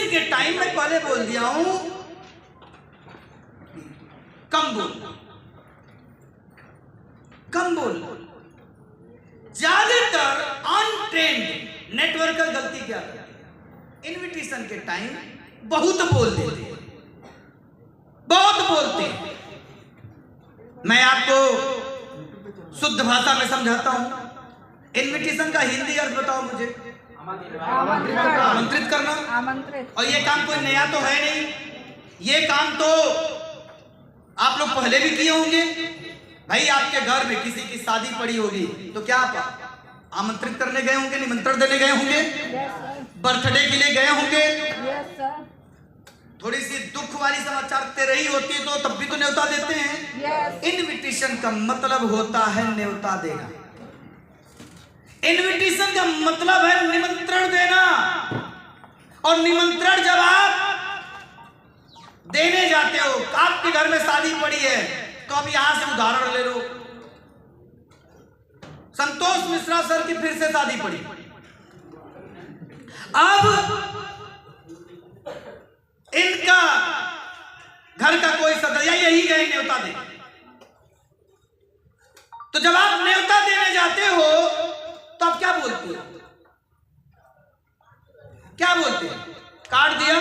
Invitation के time में पहले बोल दिया हूं, कम बोल, कम बोल। ज्यादातर अनट्रेंड नेटवर्कर गलती क्या करते हैं, इन्विटेशन के टाइम बहुत बोल देते हैं, बहुत बोलते हैं। मैं आपको शुद्ध भाषा में समझाता हूं। इन्विटेशन का हिंदी अर्थ बताओ मुझे। आमंत्रित करना। आमंत्रित। और ये काम कोई नया तो है नहीं, ये काम तो आप लोग पहले भी किए होंगे। भाई आपके घर में किसी की शादी पड़ी होगी तो क्या आप आमंत्रित करने गए होंगे, निमंत्रण देने गए होंगे, बर्थडे के लिए गए होंगे। थोड़ी सी दुख वाली समाचार तेरही होती है तो तब भी तो न्योता देते हैं। इन्विटेशन का मतलब होता है न्योता देना। इन्विटेशन का मतलब है निमंत्रण देना। और निमंत्रण जब आप देने जाते हो, आपके घर में शादी पड़ी है तो अब यहां से उदाहरण ले लो। संतोष मिश्रा सर की फिर से शादी पड़ी। अब इनका घर का कोई सदस्य यही गए न्योता दे, तो जब आप न्योता देने जाते हो तो आप क्या बोलते हो, क्या बोलते हैं? कार्ड दिया,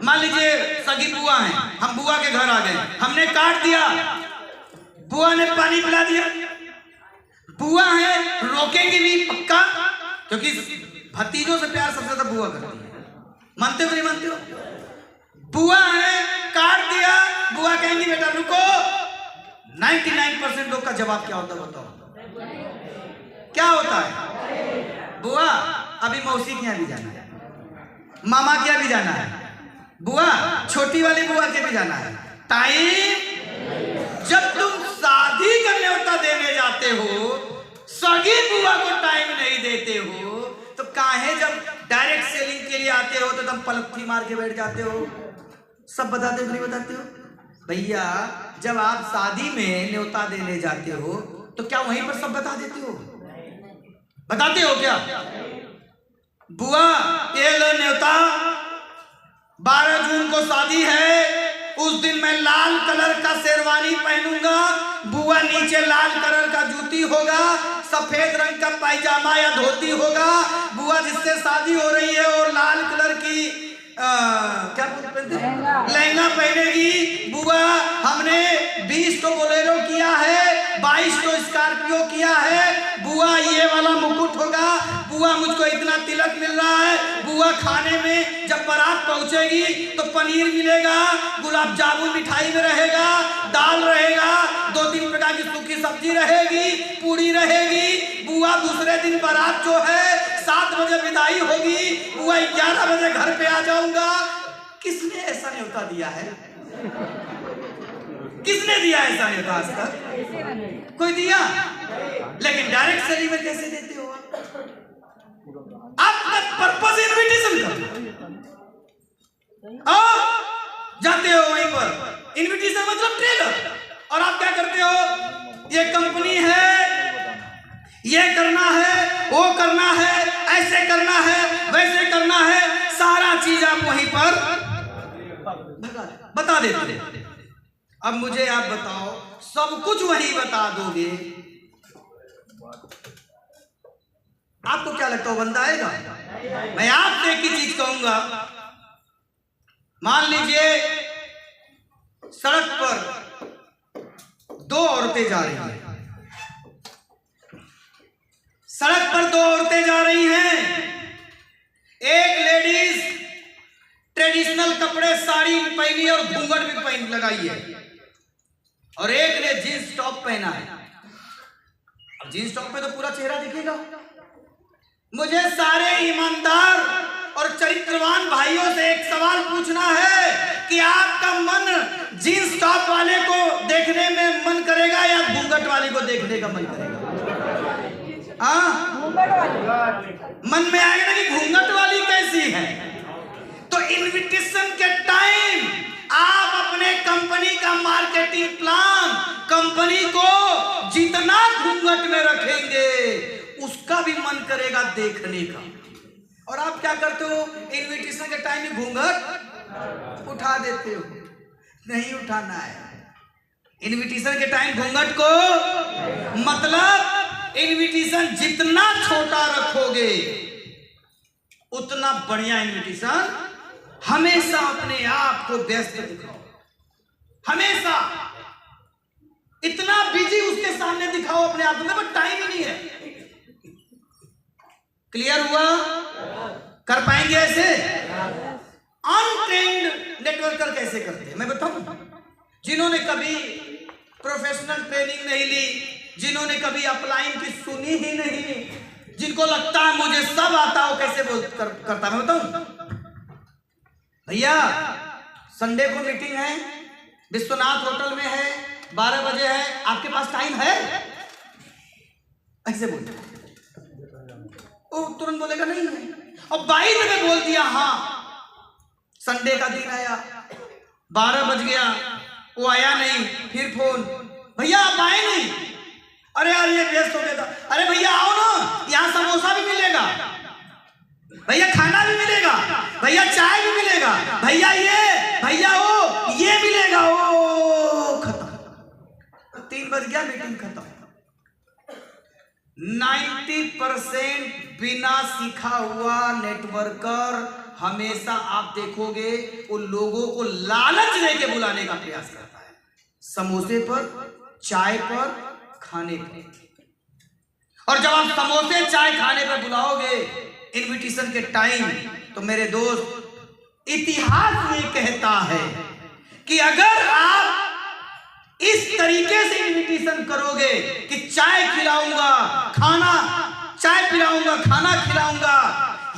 मान लीजिए सगी बुआ है, हम बुआ के घर आ गए, हमने कार्ड दिया, बुआ ने पानी पिला दिया। बुआ है, रोकेंगी भी पक्का, क्योंकि भतीजों से प्यार सबसे ज्यादा बुआ करती है। मानते हो नहीं मानते हो? बुआ है, कार्ड दिया, बुआ कहेंगी बेटा रुको। 99% लोग का जवाब क्या होता है बताओ? क्या होता है? बुआ अभी मौसी के यहाँ भी जाना है, मामा के यहाँ भी जाना है, बुआ छोटी वाली बुआ के भी जाना है। टाइम जब तुम शादी का न्योता देने जाते हो, सगी बुआ को टाइम नहीं देते हो, तो काहे जब डायरेक्ट सेलिंग के लिए आते हो तो तुम पलथी मार के बैठ जाते हो? सब बताते हो नहीं बताते हो? भैया जब आप शादी में न्योता देने जाते हो तो क्या वहीं पर सब बता देते हो? बताते हो क्या? बुआ ये लो न्योता, 12 जून को शादी है, उस दिन मैं लाल कलर का शेरवानी पहनूंगा, बुआ नीचे लाल कलर का जूती होगा, सफेद रंग का पायजामा या धोती होगा, बुआ जिससे शादी हो रही है और लाल कलर की क्या लहंगा पहनेगी। बुआ हमने 20 तो बोलेरो किया है, 22 तो स्कॉर्पियो किया है, बुआ ये वाला मुकुट होगा, बुआ मुझको इतना तिलक मिल रहा है, बुआ खाने में जब बारात पहुंचेगी तो पनीर मिलेगा, गुलाब जामुन मिठाई में रहेगा, दाल रहेगा, 2-3 प्रकार की सूखी सब्जी रहेगी, पूड़ी रहेगी। बुआ दूसरे दिन बारात जो है 7 बजे विदाई होगी, बुआ 11 बजे घर पे आ जाऊंगा। किसने ऐसा न्योता दिया है? किसने दिया ऐसा न्योता आज तक? कोई दिया? लेकिन डायरेक्ट सैलरी में कैसे देते हो आप? पर्पस इन्विटेशन का जाते हो वहीं पर, इन्विटेशन मतलब ट्रेलर, और आप क्या करते हो? ये कंपनी है, ये करना है, वो करना है, ऐसे करना है, वैसे करना है, सारा चीज आप वहीं पर बता देते। अब मुझे आप बताओ, सब कुछ वही बता दोगे, आपको क्या लगता है बंदा आएगा? मैं आपसे एक ही चीज कहूंगा, मान लीजिए सड़क पर 2 औरतें जा रही हैं, सड़क पर 2 औरतें जा रही हैं, एक लेडीज ट्रेडिशनल कपड़े साड़ी पहनी और घूंघट भी पहन लगाई है, और एक ने जींस टॉप पहना है। अब जींस टॉप पे तो पूरा चेहरा दिखेगा। मुझे सारे ईमानदार और चरित्रवान भाइयों से एक सवाल पूछना है कि आपका मन जींस टॉप वाले को देखने में मन करेगा या घूंघट वाले को देखने का मन करेगा? मन में आएगा ना कि घूंघट वाली कैसी है। तो इन्विटेशन के टाइम आप अपने कंपनी का मार्केटिंग प्लान, कंपनी को जितना घूंघट में रखेंगे उसका भी मन करेगा देखने का, और आप क्या करते हो, इनविटेशन के टाइम में घूंघट उठा देते हो। नहीं उठाना है इनविटेशन के टाइम घूंघट को, मतलब इनविटेशन जितना छोटा रखोगे उतना बढ़िया इनविटेशन। हमेशा अपने आप को व्यस्त दिखाओ, हमेशा इतना बिजी उसके सामने दिखाओ अपने आप में, बट टाइम ही नहीं है। क्लियर हुआ? कर पाएंगे ऐसे? अनट्रेन्ड नेटवर्कर कैसे करते हैं मैं बताऊं? जिन्होंने कभी प्रोफेशनल ट्रेनिंग नहीं ली, जिन्होंने कभी अपलाइन की सुनी ही नहीं, जिनको लगता है मुझे सब आता हो, कैसे करता मैं बताऊं? भैया संडे को मीटिंग है, विश्वनाथ होटल में है, 12 बजे है, आपके पास टाइम है? ऐसे बोलते वो तुरंत बोलेगा नहीं है, और 22 में बोल दिया हाँ। संडे का दिन आया, 12 बज गया, वो आया नहीं, फिर फोन, भैया आप आए नहीं? अरे यार ये व्यस्त हो गया था। अरे भैया आओ ना, यहाँ समोसा भी मिलेगा, भैया खाना भी मिलेगा, भैया चाय भी मिलेगा, भैया ये, भैया वो, ये मिलेगा। ओ खत्म, 3 बज गया, मीटिंग खत्म। 90% बिना सीखा हुआ नेटवर्कर हमेशा आप देखोगे उन लोगों को लालच देके बुलाने का प्रयास करता है, समोसे पर, चाय पर, खाने पर। और जब आप समोसे चाय खाने पर बुलाओगे इनविटेशन के टाइम, तो मेरे दोस्त इतिहास ये कहता है कि अगर आप इस तरीके से इनविटेशन करोगे कि चाय खिलाऊंगा, खाना, चाय पिलाऊंगा, खाना खिलाऊंगा,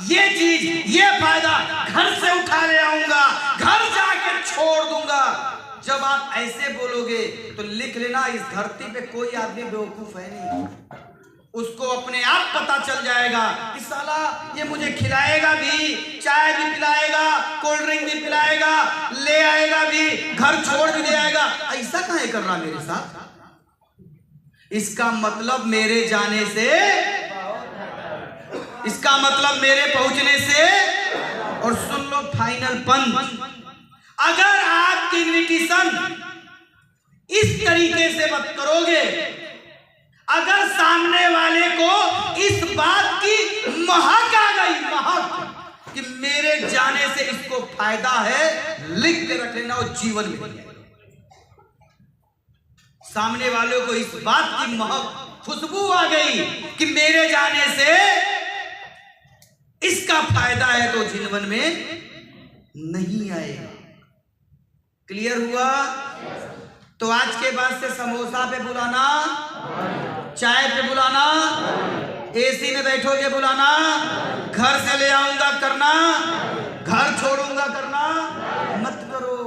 ये चीज, ये फायदा घर से उठा ले आऊंगा, घर जाके छोड़ दूंगा, जब आप ऐसे बोलोगे तो लिख लेना, इस धरती पे कोई आदमी बेवकूफ है नहीं। उसको अपने आप पता चल जाएगा कि साला ये मुझे खिलाएगा भी, चाय भी पिलाएगा, कोल्ड ड्रिंक भी पिलाएगा, ले आएगा भी, घर छोड़ भी ले आएगा, ऐसा काहे कर रहा मेरे साथ? इसका मतलब मेरे जाने से, इसका मतलब मेरे पहुंचने से। और सुन लो फाइनल पंच, अगर आपकी इनविटेशन इस तरीके से मत करोगे, अगर सामने वाले को इस बात की महक आ गई, महक कि मेरे जाने से इसको फायदा है, लिख के रख लेना, वो जीवन में सामने वालों को इस बात की महक, खुशबू आ गई कि मेरे जाने से इसका फायदा है, तो जीवन में नहीं आएगा। क्लियर हुआ? तो आज के बाद से समोसा पे बुलाना, चाय पे बुलाना, एसी में बैठोगे बुलाना, घर से ले आऊंगा करना, घर छोड़ूंगा करना मत करो,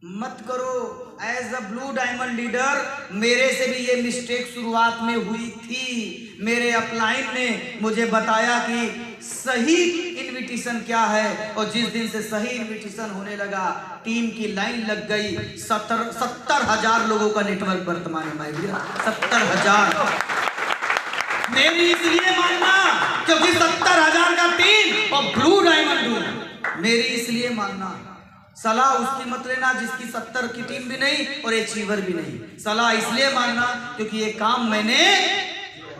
मत करो। As a blue diamond leader मेरे से भी ये मिस्टेक शुरुआत में हुई थी। मेरे अपलाइन ने मुझे बताया कि सही इनविटेशन क्या है, और जिस दिन से सही इनविटेशन होने लगा, टीम की लाइन लग गई। 70,000 लोगों का नेटवर्क वर्तमान में माय डियर, 70,000। मेरी इसलिए मानना क्योंकि 70,000 का टीम और ब्लू डायमंड हूं, मेरी इसलिए मानना। सलाह उसकी मत लेना जिसकी 70 की टीम भी नहीं और अचीवर भी नहीं। सलाह इसलिए मानना क्योंकि ये काम मैंने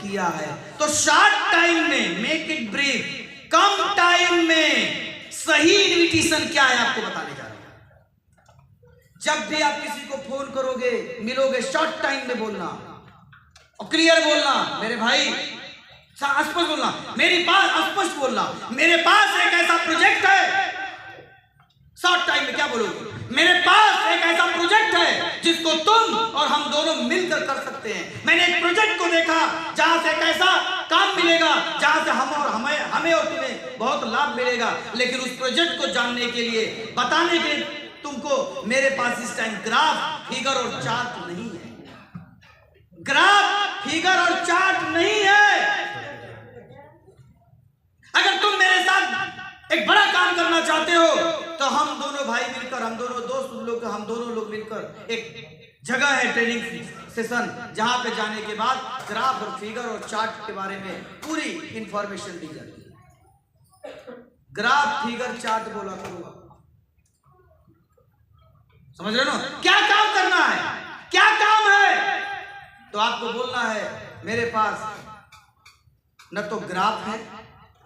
किया है। तो शॉर्ट टाइम में make it brief, come time में सही इनविटेशन क्या है आपको बताने जा रहा हूं। जब भी आप किसी को फोन करोगे, मिलोगे, शॉर्ट टाइम में बोलना और क्लियर बोलना, मेरे भाई स्पष्ट बोलना, मेरे पास स्पष्ट बोलना, मेरे पास एक ऐसा प्रोजेक्ट है। शॉर्ट टाइम में क्या बोलोगे? मेरे पास एक ऐसा प्रोजेक्ट है जिसको तुम और हम दोनों मिलकर कर सकते हैं। मैंने एक प्रोजेक्ट को देखा जहां से एक ऐसा काम मिलेगा जहां से हमें और तुम्हें बहुत लाभ मिलेगा। लेकिन उस प्रोजेक्ट को जानने के लिए, बताने के लिए तुमको मेरे पास इस टाइम ग्राफ, फिगर और चार्ट नहीं है। ग्राफ, फिगर और चार्ट नहीं है। अगर तुम मेरे साथ एक बड़ा काम करना चाहते हो तो हम दोनों भाई मिलकर, हम दोनों दोस्त लोग, हम दोनों लोग मिलकर, एक जगह है ट्रेनिंग सेशन, जहां पे जाने के बाद ग्राफ और फिगर और चार्ट के बारे में पूरी इंफॉर्मेशन दी जाती है। ग्राफ फिगर चार्ट बोला करूंगा। समझ रहे हो ना? क्या काम करना है, क्या काम है, तो आपको बोलना है मेरे पास न तो ग्राफ है,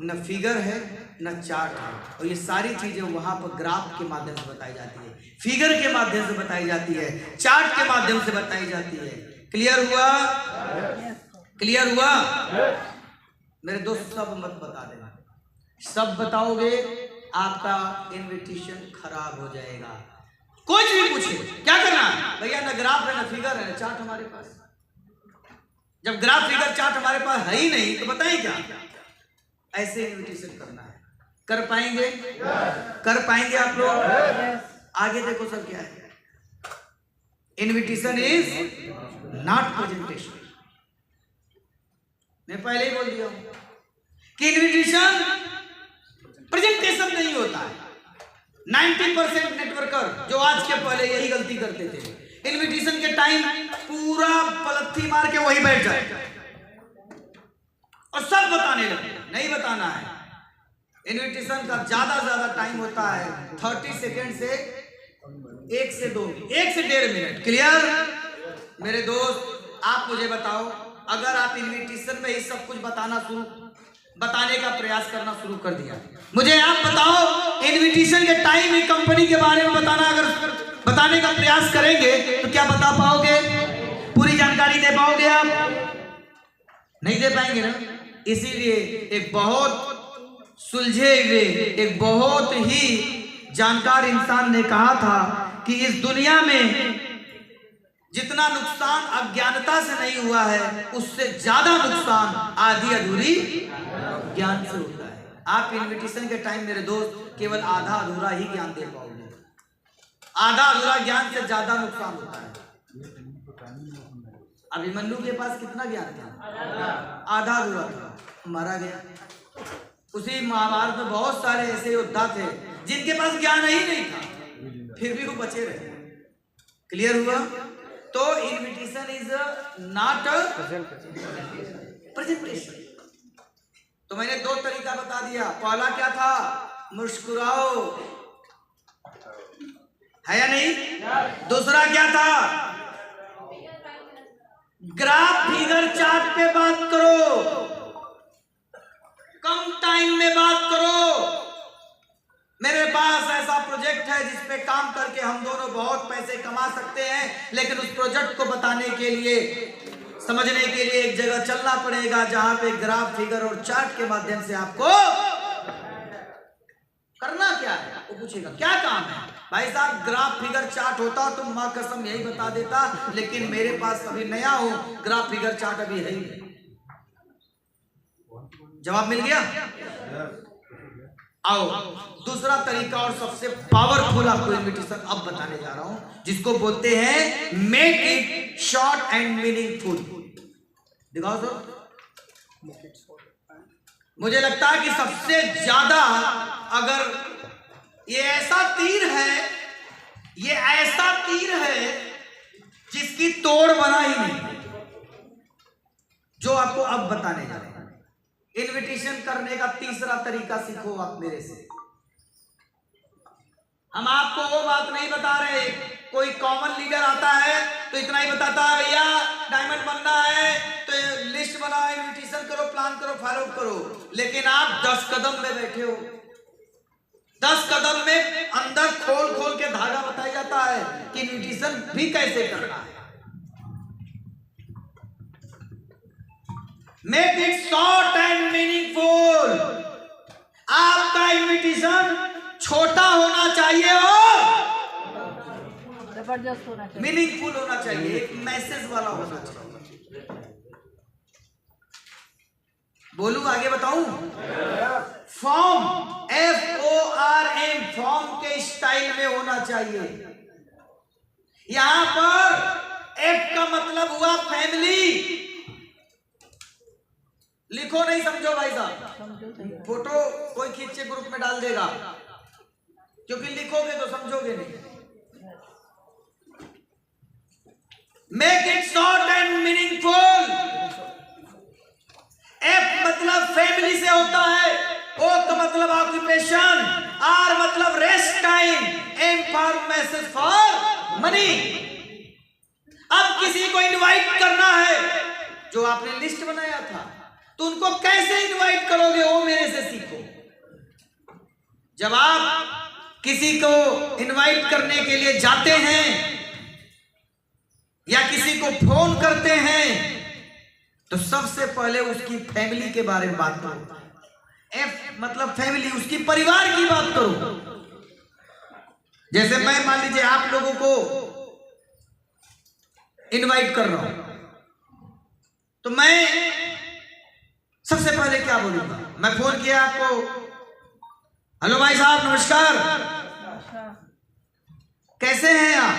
न फिगर है, न चार्ट है। और ये सारी चीजें वहां पर ग्राफ के माध्यम से बताई जाती है, फिगर के माध्यम से बताई जाती है, चार्ट के माध्यम से बताई जाती है। क्लियर हुआ? क्लियर हुआ? मेरे दोस्त सब मत बता देना, सब बताओगे आपका इनविटेशन खराब हो जाएगा। कोई भी पूछे क्या करना है, भैया न ग्राफ है, न फिगर है, न चार्ट हमारे पास। जब ग्राफ फिगर चार्ट हमारे पास है ही नहीं तो बताएं क्या? ऐसे इनविटेशन करना है। कर पाएंगे? कर पाएंगे आप लोग? आगे देखो सर क्या है, इनविटेशन इज नॉट प्रेजेंटेशन। मैं पहले ही बोल दिया हूं कि इनविटेशन प्रेजेंटेशन नहीं होता है। 90% नेटवर्कर जो आज के पहले यही गलती करते थे, इनविटेशन के टाइम पूरा पलथी मार के वही बैठ जाए और सब बताने लगे। नहीं बताना है। इनविटेशन का ज्यादा टाइम होता है 30 सेकेंड से 1 से 2 मिनट, 1 से 1.5 मिनट। क्लियर? मेरे दोस्त आप मुझे बताओ, अगर आप इनविटेशन में ही सब कुछ बताने का प्रयास करना शुरू कर दिया, मुझे आप बताओ इनविटेशन के टाइम ही कंपनी के बारे में बताने का प्रयास करेंगे तो क्या बता पाओगे? पूरी जानकारी दे पाओगे आप? नहीं दे पाएंगे ना। इसीलिए एक बहुत सुलझे हुए, एक बहुत ही जानकार इंसान ने कहा था कि इस दुनिया में जितना नुकसान अज्ञानता से नहीं हुआ है, उससे ज्यादा नुकसान आधी अधूरी ज्ञान से होता है। आप इनविटेशन के टाइम मेरे दोस्त केवल आधा अधूरा ही ज्ञान दे पाओगे। आधा अधूरा ज्ञान से ज्यादा नुकसान होता है। अभिमन्यु के पास कितना ज्ञान था? आधा अधूरा था, मारा गया। उसी महाभारत में बहुत सारे ऐसे योद्धा थे जिनके पास ज्ञान ही नहीं था, फिर भी वो बचे रहे। क्लियर हुआ? तो इनविटेशन इज नॉट प्रेजेंटेशन। तो मैंने 2 तरीका बता दिया। पहला क्या था? मुस्कुराओ, है या नहीं? दूसरा क्या था? ग्राफ फिगर चार्ट पे बात करो, कम टाइम में बात करो। मेरे पास ऐसा प्रोजेक्ट है जिस पे काम करके हम दोनों बहुत पैसे कमा सकते हैं, लेकिन उस प्रोजेक्ट को बताने के लिए, समझने के लिए एक जगह चलना पड़ेगा जहां पे ग्राफ फिगर और चार्ट के माध्यम से आपको करना क्या है। वो पूछेगा क्या काम है? भाई साहब ग्राफ फिगर चार्ट होता तो मां कसम यही बता देता, लेकिन मेरे पास अभी नया हो, ग्राफ फिगर चार्ट अभी है ही नहीं। जवाब मिल गया? आओ दूसरा तरीका और सबसे पावरफुल आपको इनविटेशन अब बताने जा रहा हूं, जिसको बोलते हैं make it short and meaningful. दिखाओ सर। मुझे लगता है कि सबसे ज्यादा, अगर ये ऐसा तीर है जिसकी तोड़ बना ही नहीं, जो आपको अब बताने जा रहे हैं। इनविटेशन करने का तीसरा तरीका सीखो आप मेरे से। हम आपको वो बात नहीं बता रहे, कोई कॉमन लीडर आता है तो इतना ही बताता है, भैया डायमंड बनना है तो लिस्ट बनाओ, इनविटेशन करो, प्लान करो, फॉलो करो। लेकिन आप 10 कदम में बैठे हो, 10 कदम में अंदर खोल के धागा बताया जाता है कि इनविटेशन भी कैसे करना है। Make it short and meaningful. आपका इनविटेशन छोटा होना चाहिए और जबरदस्त होना चाहिए, मीनिंगफुल होना चाहिए, एक मैसेज वाला होना चाहिए। बोलूं आगे बताऊं? फॉर्म FORM फॉर्म के स्टाइल में होना चाहिए। यहां पर F का मतलब हुआ फैमिली। लिखो नहीं, समझो भाई साहब। फोटो कोई खींच के ग्रुप में डाल देगा, क्योंकि लिखोगे तो समझोगे नहीं। Make it short and meaningful. F मतलब फैमिली से होता है, O का मतलब ऑक्यूपेशन, आर मतलब rest time, M for message for money. अब किसी को इनवाइट करना है, जो आपने लिस्ट बनाया था, तो उनको कैसे इनवाइट करोगे वो मेरे से सीखो। जब आप किसी को इनवाइट करने के लिए जाते हैं या किसी को फोन करते हैं, तो सबसे पहले उसकी फैमिली के बारे में बात करो। एफ मतलब फैमिली, उसकी परिवार की बात करो। जैसे मैं मान लीजिए आप लोगों को इनवाइट कर रहा हूं, तो मैं सबसे पहले क्या बोलूंगा? मैं फोन किया आपको, हेलो भाई साहब नमस्कार, कैसे हैं आप?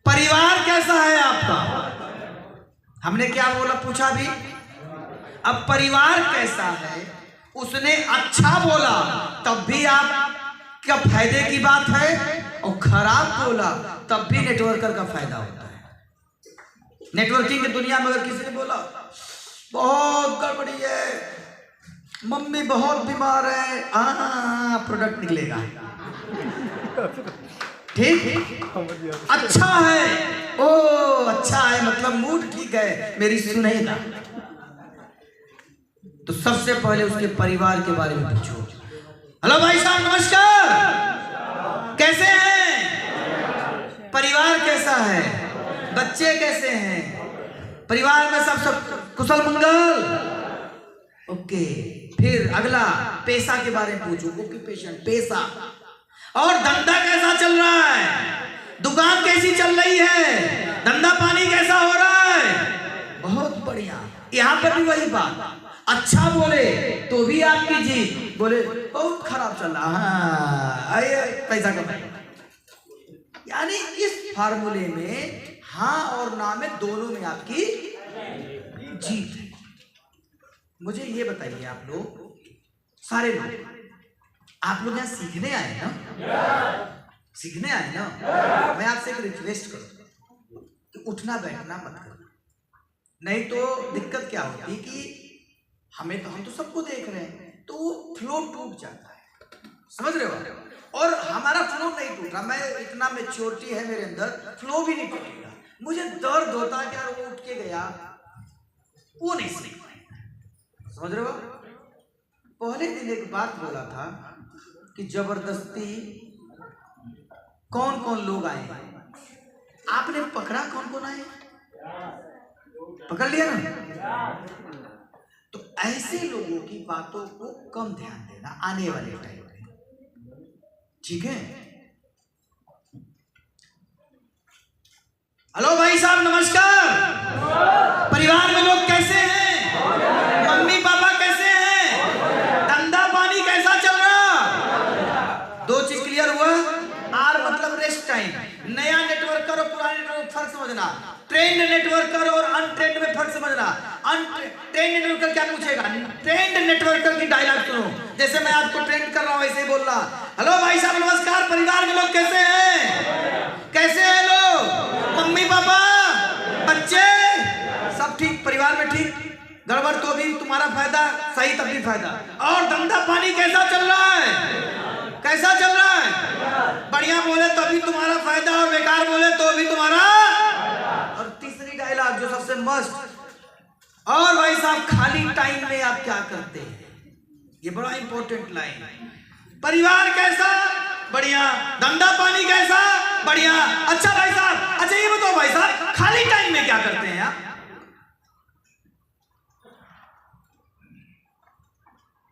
परिवार कैसा है आपका? हमने क्या बोला, पूछा भी। अब परिवार कैसा है, उसने अच्छा बोला तब भी आपका फायदे की बात है, और खराब बोला तब भी नेटवर्कर का फायदा होता है। नेटवर्किंग की दुनिया में अगर किसी ने बोला बहुत गड़बड़ी है, मम्मी बहुत बीमार है, प्रोडक्ट निकलेगा। ठीक, अच्छा है, ओ अच्छा है मतलब मूड ठीक है, मेरी सुनेगा। तो सबसे पहले उसके परिवार के बारे में पूछो। हेलो भाई साहब नमस्कार, कैसे हैं? परिवार कैसा है? बच्चे कैसे हैं? परिवार में सब कुशल मंगल? ओके। फिर अगला पैसा के बारे में पूछो, ऑक्यूपेशन, पैसा। और धंधा कैसा चल रहा है? दुकान कैसी चल रही है? धंधा पानी कैसा हो रहा है? बहुत बढ़िया। यहाँ पर भी वही बात, अच्छा बोले तो भी आपकी जीत, बोले बहुत खराब चल रहा है, पैसा कमाए। यानी इस फार्मूले में हाँ और ना में दोनों में आपकी जीत है। मुझे ये बताइए, आप लोग सारे लोग, आप लोग यहाँ सीखने आए ना? सीखने आए ना? मैं आपसे एक रिक्वेस्ट करूं कि उठना बैठना मत करना, नहीं तो दिक्कत क्या होती कि हम तो सबको देख रहे हैं, तो वो फ्लो टूट जाता है, समझ रहे हो? और हमारा फ्लो नहीं टूटा, मैं इतना मैच्योरिटी है मेरे अंदर, फ्लो भी नहीं टूटेगा। मुझे दर्द होता है कि यार वो उठ के गया, वो नहीं सीख पाएगा, समझ रहे हो? पहले दिन एक बात बोला था कि जबरदस्ती कौन कौन लोग आए, आपने पकड़ा कौन कौन आए? पकड़ लिया ना? तो ऐसे लोगों की बातों को कम ध्यान देना आने वाले टाइम में, ठीक है? हेलो भाई साहब नमस्कार, परिवार में लोग कैसे हैं? मम्मी पापा कैसे हैं? धंधा पानी कैसा चल रहा? दो चीज क्लियर हुआ। आर मतलब रेस्ट टाइम, नया नेटवर्कर और पुराने नेटवर्क फर्क समझना, ट्रेंड नेटवर्कर और अनट्रेंड में फर्क समझना। ट्रेंड नेटवर्कर क्या पूछेगा? ट्रेंड नेटवर्कर की डायलॉग सुनो, जैसे मैं आपको ट्रेंड कर रहा हूं वैसे ही बोल रहा। हेलो भाई साहब नमस्कार, परिवार में लोग कैसे हैं? कैसे हैं लोग? मम्मी पापा बच्चे सब ठीक? परिवार में ठीक? गड़बड़ तो भी तुम्हारा फायदा, सही तब भी फायदा। और धंधा पानी कैसा चल रहा है? कैसा चल रहा है? बढ़िया बोले तो भी तुम्हारा फायदा, और बेकार बोले तो भी तुम्हारा। और तीसरी डायलॉग जो सबसे मस्त, और भाई साहब खाली टाइम में आप क्या करते हैं? ये बड़ा इंपॉर्टेंट लाइन है। परिवार कैसा? बढ़िया। धंधा पानी कैसा? बढ़िया। अच्छा भाई साहब, अच्छा ये बताओ भाई साहब, खाली टाइम में क्या करते हैं आप?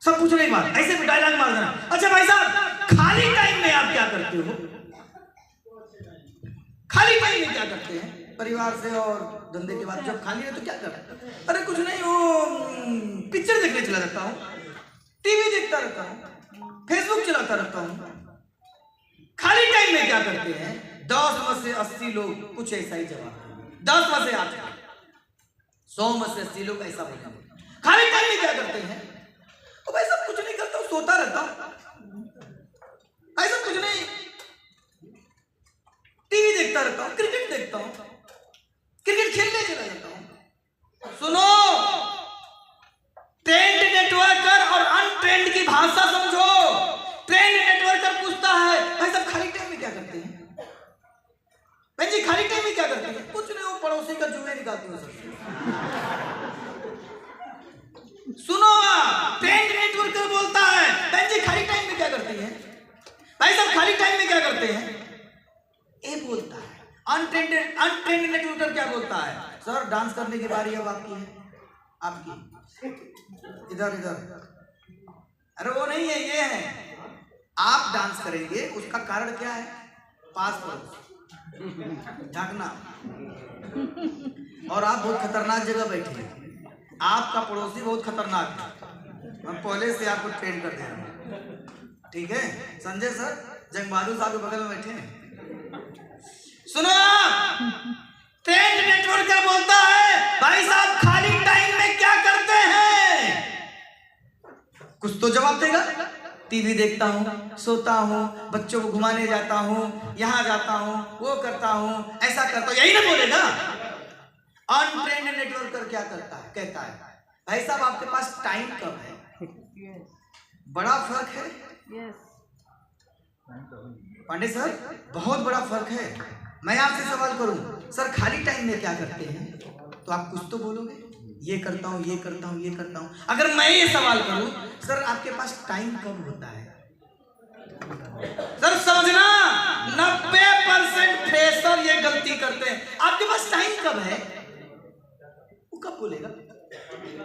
सब पूछ रही बात, ऐसे भी डायलॉग मार देना। अच्छा भाई साहब, खाली टाइम में आप क्या करते हो? खाली टाइम में क्या करते हैं? परिवार से और धंधे के बाद जब खाली है तो क्या करते हैं? अरे कुछ नहीं, वो पिक्चर देखने चला जाता हूँ, टीवी देखता रहता हूँ, फेसबुक चलाता रहता हूँ। खाली टाइम में क्या करते हैं? 10 में से 80 लोग कुछ ऐसा ही जवाब, 10 में से 8, 100 में से 80 लोग ऐसा बोलेंगे। खाली टाइम में क्या करते हैं? तो भाई सब कुछ नहीं करता हूँ, सोता रहता हूँ, ऐसा कुछ नहीं, टीवी देखता रहता हूँ, क्रिकेट देखता हूँ, क्रिकेट खेलने चला जाता हूँ। सुनो, ट्रेंड नेटवर्कर और अनट्रेंड खाली टाइम में क्या करती है? कुछ नहीं, वो पड़ोसी का जुए निकालती है सबसे। सुनो, ट्रेंड नेटवर्कर बोलता है बहन जी खाली टाइम में क्या करती है? भाई साहब खाली टाइम में क्या करते हैं? ये बोलता है। अनट्रेंड नेटवर्कर क्या बोलता है? सर डांस करने की बारी अब आपकी है, आपकी। इधर इधर, अरे वो नहीं है, ये है। आप डांस करेंगे, उसका कारण क्या है? पास पड़ोस ढकना। और आप बहुत खतरनाक जगह बैठे हैं, आपका पड़ोसी बहुत खतरनाक है। मैं पहले से आपको ट्रेन कर दे रहा हूँ, ठीक है? संजय सर जंग बहादुर साहब के बगल में बैठे हैं। सुनो, ट्रेंड नेटवर्क क्या बोलता है? भाई साहब खाली टाइम में क्या करते हैं? कुछ तो जवाब देगा। टीवी देखता हूँ, सोता हूँ, बच्चों को घुमाने जाता हूँ, यहाँ जाता हूँ, वो करता हूँ, ऐसा करता हूँ, यही ना बोलेगा। अनट्रेंड नेटवर्कर क्या करता है? कहता है भाई साहब आपके पास टाइम कब है? बड़ा फर्क है पांडे सर, बहुत बड़ा फर्क है। मैं आपसे सवाल करूं, सर खाली टाइम में क्या करते हैं? तो आप कुछ तो बोलोगे, ये करता हूं, ये करता हूं, ये करता हूं। अगर मैं ये सवाल करूं, सर आपके पास टाइम कब होता है? सर समझना, 90% फ्रेशर ये गलती करते हैं। आपके पास टाइम कब है? वो कब बोलेगा?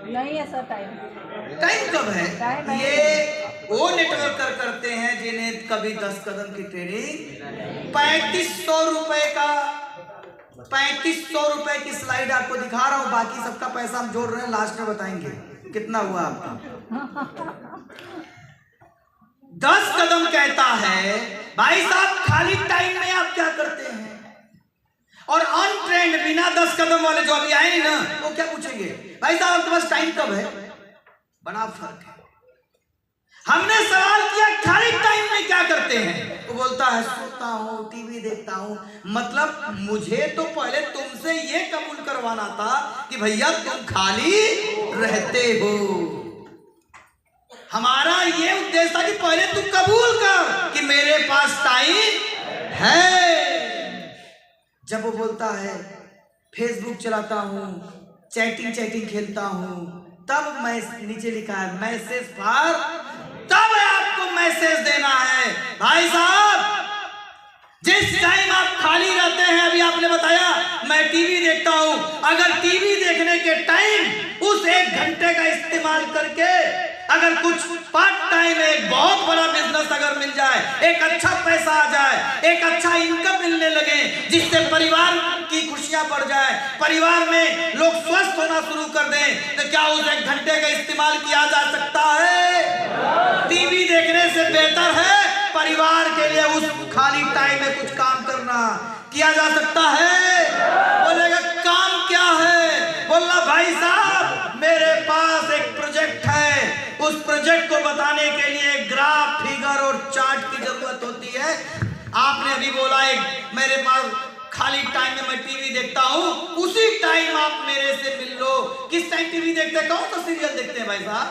नहीं है सर टाइम कब है? ये वो नेटवर्कर करते हैं जिन्हें कभी 10 कदम की ट्रेनिंग 3500 रुपए का 3500 रुपए की स्लाइड आपको दिखा रहा हूं, बाकी सबका पैसा हम जोड़ रहे हैं, लास्ट में बताएंगे कितना हुआ आपका। 10 कदम कहता है भाई साहब खाली टाइम में आप क्या करते हैं? और अनट्रेंड बिना 10 कदम वाले जो अभी आए नहीं ना, वो क्या पूछेंगे? भाई साहब आपके पास टाइम कब है? बड़ा फर्क है। हमने सवाल किया खाली टाइम में क्या करते हैं? वो बोलता है सोता हूँ, टीवी देखता हूँ। मतलब मुझे तो पहले तुमसे ये कबूल करवाना था कि भैया तुम खाली रहते हो। हमारा ये उद्देश्य था कि पहले तुम कबूल कर कि मेरे पास टाइम है। जब वो बोलता है फेसबुक चलाता हूँ, चैटिंग खेलता हूँ, तब मैं नीचे लिखा है मैसेज फॉर, तब आपको मैसेज देना है। भाई साहब जिस टाइम आप खाली रहते हैं, अभी आपने बताया मैं टीवी देखता हूं, अगर टीवी देखने के टाइम उस 1 घंटे का इस्तेमाल करके अगर कुछ पार्ट टाइम एक बहुत बड़ा बिजनेस अगर मिल जाए, एक अच्छा पैसा आ जाए, एक अच्छा इनकम मिलने लगे, जिससे परिवार की खुशियां बढ़ जाए, परिवार में लोग स्वस्थ होना शुरू कर दें, तो क्या उस 1 घंटे का इस्तेमाल किया जा सकता है? टीवी देखने से बेहतर है परिवार के लिए उस खाली टाइम में कुछ काम करना। किया जा सकता है? बोलेगा काम क्या है? बोला भाई साहब मेरे पास एक प्रोजेक्ट है, उस प्रोजेक्ट को बताने के लिए ग्राफ, फिगर और चार्ट की जरूरत होती है। आपने अभी बोला एक मेरे पास खाली टाइम में मैं टीवी देखता हूं, उसी टाइम आप मेरे से मिल लो। किस टाइम टीवी देखते हैं? कौन सा सीरियल देखते हैं भाई साहब?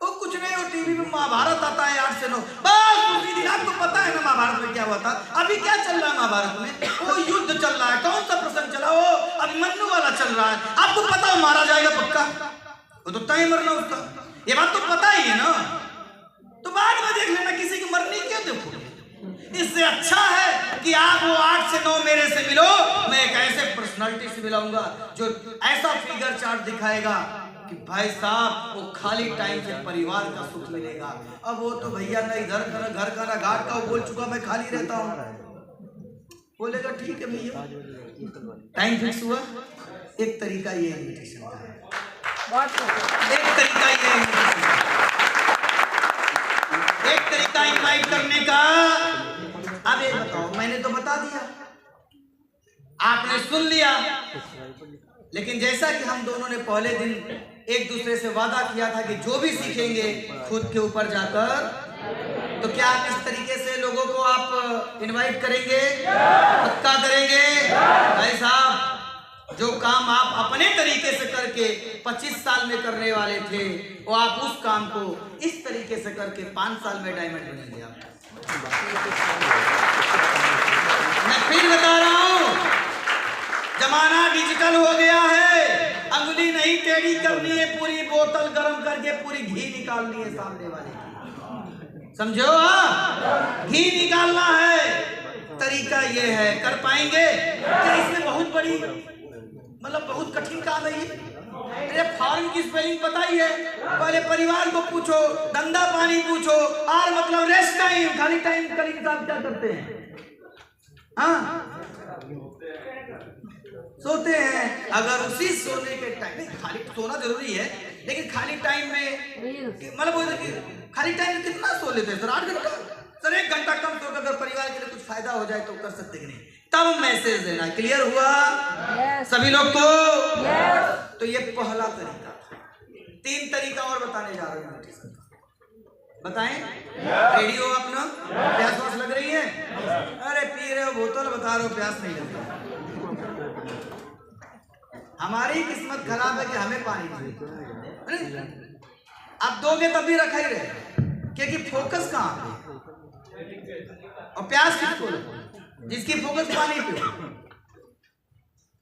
वो कुछ नहीं, वो टीवी में महाभारत आता है 8 से 9, बस उसी दिन। आपको पता है ना महाभारत में क्या हुआ था? अभी क्या चल रहा है महाभारत में? वो युद्ध चल रहा है। कौन सा प्रसंग चला? वो अभिमन्यु वाला चल रहा है। आपको पता है मारा जाएगा पक्का, वो तो तय मरना उसका, ये बात तो पता ही है ना। तो बाद में देख लेना, किसी की मरनी क्यों देखो? इससे अच्छा है कि आप वो 8 से 9 मेरे से मिलो, मैं एक ऐसे पर्सनालिटी से मिलाऊंगा जो ऐसा फिगर चार्ट दिखाएगा कि भाई साहब वो खाली टाइम से परिवार का सुख मिलेगा। अब वो तो भैया ना इधर का ना घर का ना घाट का, वो बोल चुका मैं खाली रहता हूँ। बोलेगा ठीक है भैया, टाइम फिक्स हुआ। एक तरीका ये इन्विटेशन का है, एक तरीका ये इन्विटेशन का, एक तरीका इनवाइट करने का। अब ये बताओ, मैंने तो बता दिया, आपने सुन लिया, लेकिन जैसा कि हम दोनों ने पहले दिन एक दूसरे से वादा किया था कि जो भी सीखेंगे खुद के ऊपर जाकर, तो क्या आप इस तरीके से लोगों को आप इनवाइट करेंगे? पक्का करेंगे? भाई साहब जो काम आप अपने तरीके से करके 25 साल में करने वाले थे, वो आप उस काम को इस तरीके से करके 5 साल में डायमंड बनेंगे आप। मैं फिर बता रहा हूं, जमाना डिजिटल हो गया है, अंगुली नहीं टेढ़ी करनी है, पूरी बोतल गर्म करके पूरी घी निकालनी है सामने वाले की, समझो? घी निकालना है, तरीका ये है। कर पाएंगे क्या? इसमें बहुत बड़ी मतलब बहुत कठिन काम है ये। अरे फॉर्म की स्पेलिंग पता ही है, पहले परिवार को पूछो, गंदा पानी पूछो, और मतलब रेस्ट टाइम, खाली टाइम करीब साहब क्या करते हैं? हाँ, सोते हैं। अगर उसी सोने के टाइम में, खाली सोना जरूरी है, लेकिन खाली टाइम में मतलब खाली टाइम में कितना सो लेते हैं सर? 8 घंटा सर। 1 घंटा कम सोकर अगर परिवार के लिए कुछ फायदा हो जाए तो कर सकते कि नहीं? तब मैसेज देना। क्लियर हुआ? सभी लोग को? तो ये पहला तरीका था। 3 तरीका और बताने जा रहे हैं। बताएं? रेडी हो अपना? प्यास वास लग रही है? अरे पी रहे हो बोतल, बता रहे हो प्यास नहीं लग रही। हमारी किस्मत खराब है कि हमें पानी नहीं। अब दोगे तब भी रखा ही रहे, क्योंकि फोकस कहाँ पे? और प्यास किसको? जिसकी फोकस पानी पे।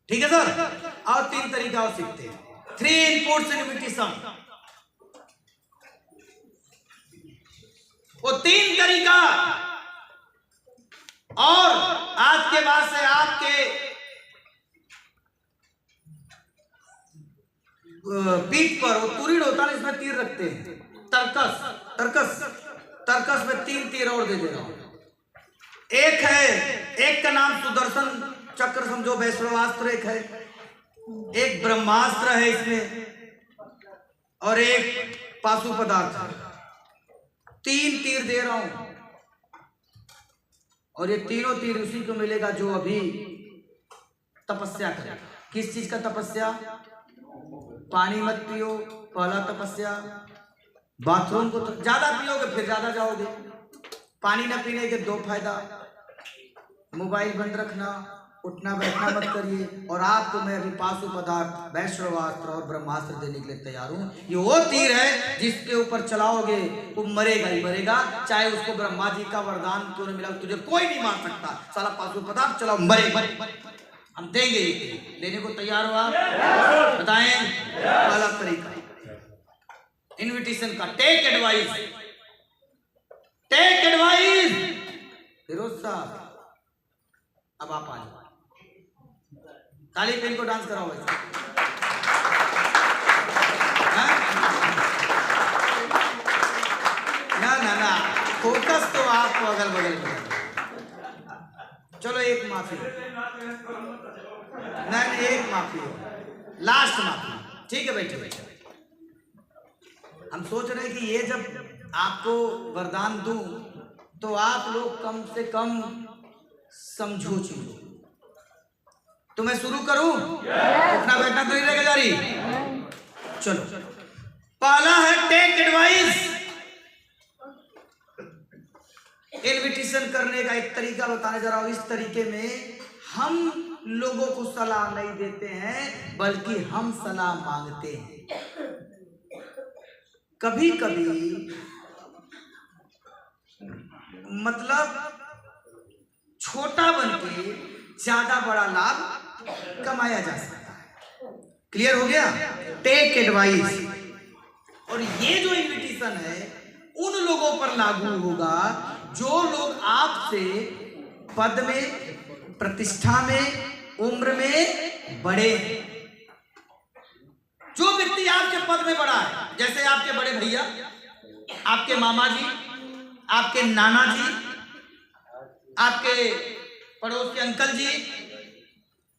ठीक है सर? और 3 तरीका और सीखते हैं। 3 इनपुट्स इन इन्विटेशन। वो 3 तरीका, और आज के बाद से आपके पीठ पर वो तुरीड़ होता है, इसमें तीर रखते हैं, तरकस। तरकस तरकस में 3 तीर और दे दे रहा हूं। एक है, एक का नाम सुदर्शन चक्र समझो, वैष्णवास्त्र एक है, एक ब्रह्मास्त्र है इसमें, और एक पाशु पदार्थ है। 3 तीर दे रहा हूं, और ये तीनों तीर उसी को मिलेगा जो अभी तपस्या करे। किस चीज का तपस्या? पानी मत पियो, पहला तपस्या। बाथरूम को तो ज्यादा पियोगे फिर ज्यादा जाओगे। पानी न पीने के 2 फायदा। मोबाइल बंद रखना, उठना बैठना मत करिए। और आपको मैं अभी पाशु पदार्थ, वैष्णवास्त्र और ब्रह्मास्त्र देने के लिए तैयार हूं। ये वो तीर है जिसके ऊपर चलाओगे वो मरेगा ही मरेगा, चाहे उसको ब्रह्मा जी का वरदान क्यों नहीं मिला, तुझे कोई नहीं मार सकता। साला पाशु पदार्थ चलाओ, मरेगा। हम देंगे, लेने को तैयार हो आप? बताएं? पहला तरीका इनविटेशन का। Take advice. Take advice. Firoz साहब अब आप आ जाओ, ताली पे इनको डांस कराओ वैसे। ना ना ना, फोकस तो आप अगल बगल में। चलो एक माफी, नहीं एक माफी हो, लास्ट माफी। ठीक है बैठे बैठे। हम सोच रहे हैं कि ये जब आपको वरदान दूं तो आप लोग कम से कम समझो चीजों। तो मैं शुरू करूं? उठना बैठना तो नहीं रहेगा जारी? चलो, पहला है टेक एडवाइस। इन्विटेशन करने का एक तरीका बताने जा रहा हूं। इस तरीके में हम लोगों को सलाह नहीं देते हैं, बल्कि हम सलाह मांगते हैं। कभी कभी मतलब छोटा बनके ज्यादा बड़ा लाभ कमाया जा सकता है। क्लियर हो गया? Take advice. और ये जो इन्विटेशन है उन लोगों पर लागू होगा जो लोग आपसे पद में, प्रतिष्ठा में, उम्र में बड़े हैं। जो व्यक्ति आपके पद में बड़ा है, जैसे आपके बड़े भैया, आपके मामा जी, आपके नाना जी, आपके पड़ोस के अंकल जी,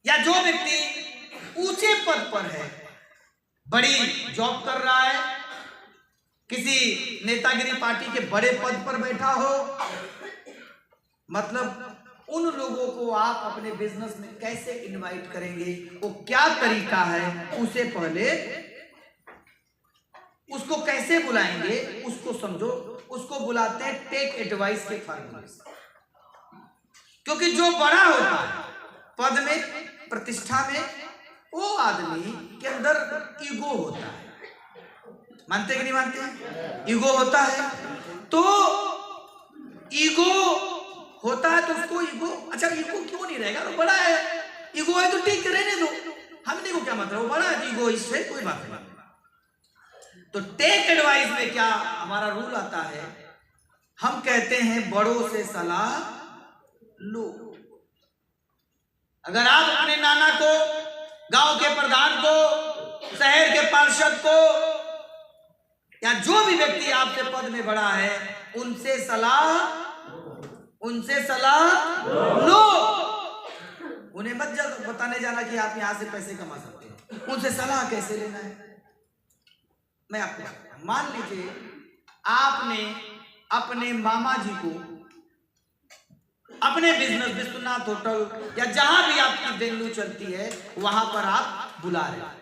या जो व्यक्ति ऊंचे पद पर है, बड़ी जॉब कर रहा है, किसी नेतागिरी पार्टी के बड़े पद पर बैठा हो, मतलब उन लोगों को आप अपने बिजनेस में कैसे इनवाइट करेंगे, वो क्या तरीका है, उसे पहले उसको कैसे बुलाएंगे उसको समझो। उसको बुलाते हैं टेक एडवाइस के फॉर्मूले से। क्योंकि जो बड़ा होता है पद में, प्रतिष्ठा में, वो आदमी के अंदर ईगो होता है। मानते कि नहीं मानते? ईगो होता है। तो ईगो होता है तो उसको ईगो, अच्छा ईगो क्यों नहीं रहेगा, तो बड़ा है, ईगो है तो ठीक है, रहने दो, हमने को क्या मतलब, वो बड़ा है ईगो, इससे कोई बात नहीं। तो टेक एडवाइस में क्या हमारा रूल आता है, हम कहते हैं बड़ों से सलाह लो। अगर आप अपने नाना को, गांव के प्रधान को, शहर के पार्षद को, या जो भी व्यक्ति आपसे पद में बड़ा है, उनसे सलाह लो। उन्हें मत बताने जाना कि आप यहां से पैसे कमा सकते हैं, उनसे सलाह कैसे लेना है। मैं आपको, मान लीजिए आपने अपने मामा जी को अपने बिजनेस विश्वनाथ होटल या जहां भी आपकी वेन्यू चलती है वहां पर आप बुला रहे हैं।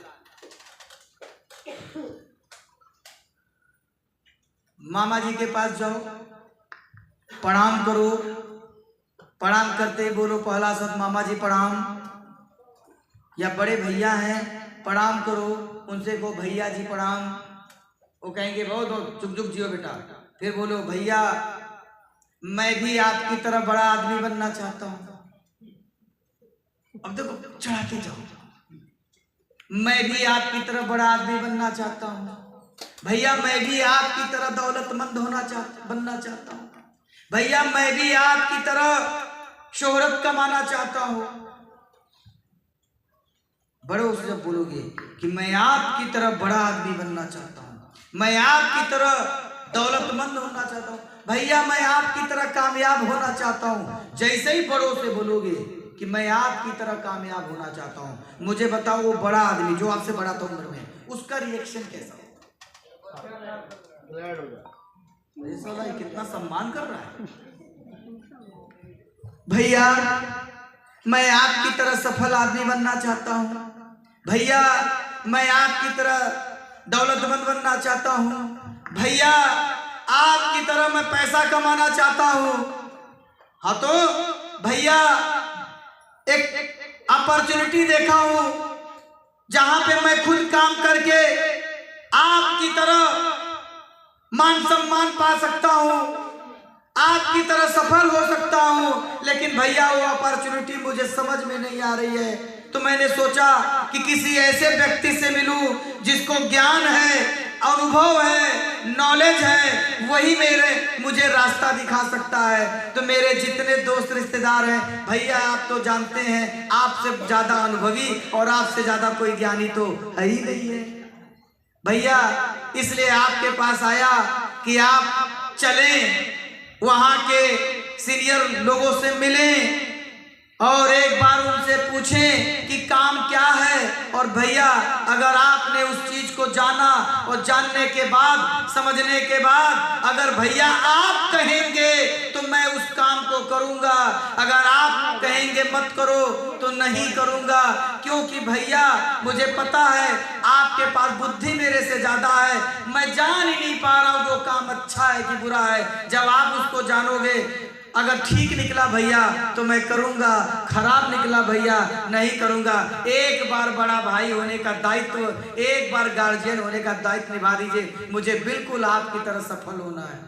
मामा जी के पास जाओ, प्रणाम करो, प्रणाम करते ही बोलो पहला शब्द मामा जी प्रणाम, या बड़े भैया हैं प्रणाम करो, उनसे कहो भैया जी प्रणाम, वो कहेंगे बहुत बहुत चुप चुप जियो बेटा। फिर बोलो भैया मैं भी आपकी तरह बड़ा आदमी बनना चाहता हूं। अब देखो चढ़ाते जाओ, मैं भी आपकी तरह बड़ा आदमी बनना चाहता हूं, भैया मैं भी आपकी तरह दौलतमंद बनना चाहता हूं, भैया मैं भी आपकी तरह शोहरत कमाना चाहता हूं। बड़ों से जब बोलोगे कि मैं आपकी तरह बड़ा आदमी बनना चाहता हूं, मैं आपकी तरह दौलतमंद होना चाहता हूं, भैया मैं आपकी तरह कामयाब होना चाहता हूं, जैसे ही बड़ों से बोलोगे कि मैं आपकी तरह कामयाब होना चाहता हूं, मुझे बताओ वो बड़ा आदमी जो आपसे बड़ा था उम्र में, उसका रिएक्शन कैसा हो? कितना सम्मान कर रहा है। भैया मैं आपकी तरह सफल आदमी बनना चाहता हूं, भैया मैं आपकी तरह दौलतमंद बनना चाहता हूं, भैया आपकी तरह मैं पैसा कमाना चाहता हूं। हाँ तो भैया एक अपॉर्चुनिटी देखा हूं जहां पे मैं खुद काम करके आपकी तरह मान सम्मान पा सकता हूं, आपकी तरह सफल हो सकता हूं, लेकिन भैया वो अपॉर्चुनिटी मुझे समझ में नहीं आ रही है, तो मैंने सोचा कि किसी ऐसे व्यक्ति से मिलूं जिसको ज्ञान है, अनुभव है, नॉलेज है, वही मुझे रास्ता दिखा सकता है। तो मेरे जितने दोस्त रिश्तेदार हैं भैया, आप तो जानते हैं आपसे ज्यादा अनुभवी और आपसे ज्यादा कोई ज्ञानी तो है ही नहीं है भैया, इसलिए आपके पास आया कि आप चलें, वहां के सीनियर लोगों से मिलें और एक बार उनसे पूछें कि काम क्या है। और भैया अगर आपने उस चीज को जाना और जानने के बाद, समझने के बाद, अगर भैया आप कहेंगे तो मैं उस काम को करूंगा, अगर आप कहेंगे मत करो तो नहीं करूंगा, क्योंकि भैया मुझे पता है आपके पास बुद्धि मेरे से ज्यादा है, मैं जान ही नहीं पा रहा हूं वो काम अच्छा है कि बुरा है। जब आप उसको जानोगे, अगर ठीक निकला भैया तो मैं करूंगा, खराब निकला भैया नहीं करूंगा। एक बार बड़ा भाई होने का दायित्व, एक बार गार्जियन होने का दायित्व निभा दीजिए, मुझे बिल्कुल आपकी तरह सफल होना है।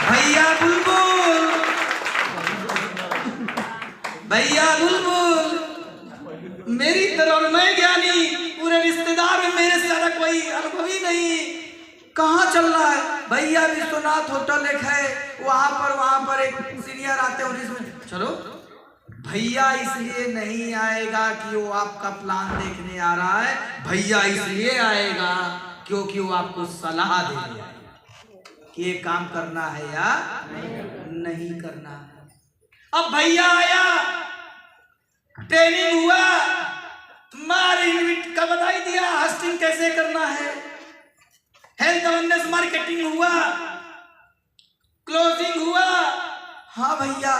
भैया बुलबुल, भैया बुलबुल मेरी तरह, मैं ज्ञानी, पूरे रिश्तेदार में मेरे से ज्यादा कोई अनुभवी नहीं, कहाँ चल रहा है भैया? विश्वनाथ होटल एक है, वहां पर एक सीनियर आते हैं, उसमें चलो। भैया इसलिए नहीं आएगा कि वो आपका प्लान देखने आ रहा है, भैया इसलिए आएगा क्योंकि वो आपको सलाह देने आएगा कि ये काम करना है या नहीं करना है। अब भैया आया, ट्रेनिंग हुआ, मार्केटिंग का बताई दिया, हस्टिंग कैसे करना है, हेल्थ अवेयरनेस मार्केटिंग हुआ, क्लोजिंग हुआ। हाँ भैया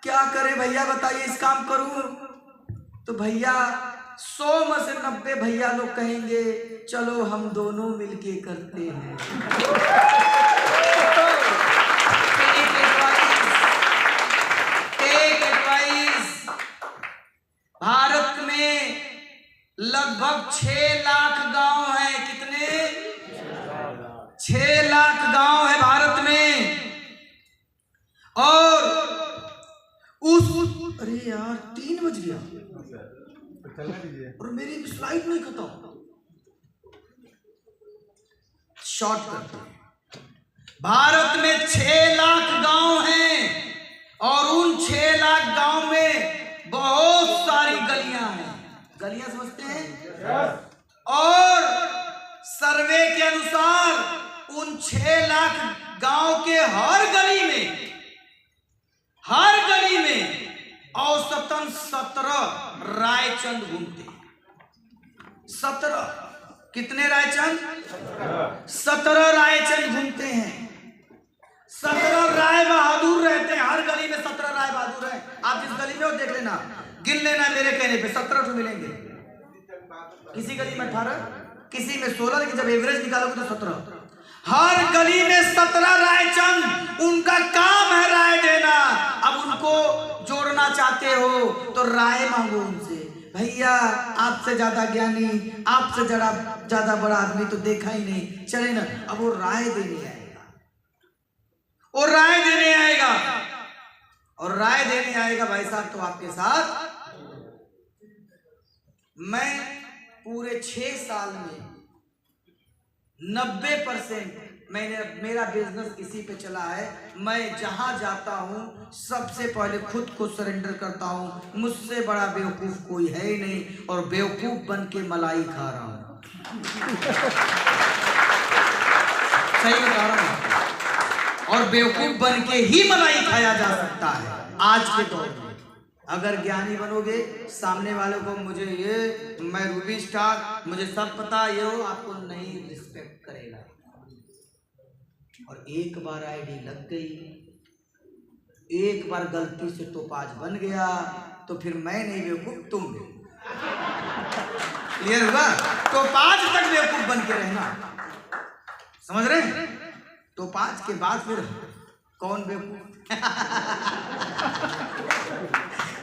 क्या करे भैया बताइए, इस काम करूं? तो भैया 100 में से 90 भैया लोग कहेंगे चलो हम दोनों मिलके करते हैं। एक एडवाइस, भारत में लगभग 6 लाख गांव हैं। कितने? 6 लाख गांव है भारत में, और अरे यार 3 बज गया और मेरी स्लाइड नहीं खत्म। शॉर्ट करते हैं। भारत में 6 लाख गांव हैं और उन 6 लाख गांव में बहुत सारी गलियां हैं। गलियां समझते हैं? और सर्वे के अनुसार उन 6 लाख गांव के हर गली में औसतन 17 रायचंद घूमते हैं। 17 कितने रायचंद? 17 रायचंद घूमते हैं। 17 राय बहादुर रहते हैं। हर गली में 17 राय बहादुर है। आप जिस गली में हो देख लेना, गिन लेना, मेरे कहने पे 17 तो मिलेंगे। किसी गली में 18, किसी में 16, लेकिन जब एवरेज निकालोगे तो 17। हर गली में 17 रायचंद, उनका काम है राय देना। अब उनको जोड़ना चाहते हो तो राय मांगो उनसे। भैया आपसे ज्यादा ज्ञानी, आपसे ज्यादा बड़ा आदमी तो देखा ही नहीं, चले ना। अब वो राय देने आएगा, और राय देने आएगा, और राय देने आएगा भाई साहब तो आपके साथ। मैं पूरे 6 साल में 90% मेरा बिजनेस इसी पे चला है। मैं जहां जाता हूं सबसे पहले खुद को सरेंडर करता हूं। मुझसे बड़ा बेवकूफ कोई है ही नहीं, और बेवकूफ बन के मलाई खा रहा हूं। सही बता रहा हूं। और बेवकूफ बन के ही मलाई खाया जा सकता है आज के दौर में। अगर ज्ञानी बनोगे, सामने वालों को मुझे ये, मैं रूबी स्टार, मुझे सब पता, ये हो, आपको नहीं रिस्पेक्ट करेगा। और एक बार आईडी लग गई, एक बार गलती से टोपाज बन गया, तो फिर मैं नहीं बेवकूफ, तुम बेवकूफ। क्लियर हुआ? टोपाज तक बेवकूफ बन के रहना, समझ रहे हैं? टोपाज के बाद फिर कौन बेवकूफ?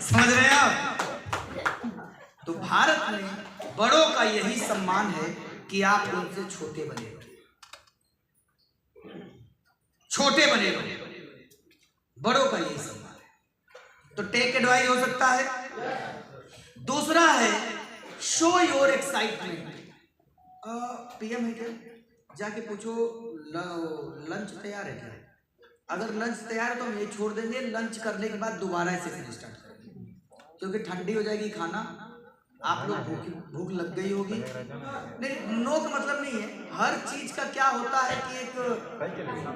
समझ रहे हैं आप? तो भारत में बड़ों का यही सम्मान है कि आप उनसे छोटे बने रहो, छोटे बने रहो। बड़ों का यही सम्मान है। तो टेक एडवाइस हो सकता है। दूसरा है शो योर एक्साइटमेंट। पीएम है क्या? जाके पूछो लंच तैयार है क्या? अगर लंच तैयार है तो हम ये छोड़ देंगे, लंच करने के बाद दोबारा सेशन स्टार्ट करेंगे, क्योंकि ठंडी हो जाएगी खाना, आप लोग भूख लग गई होगी। नहीं, नो का मतलब नहीं है। हर चीज का क्या होता है कि एक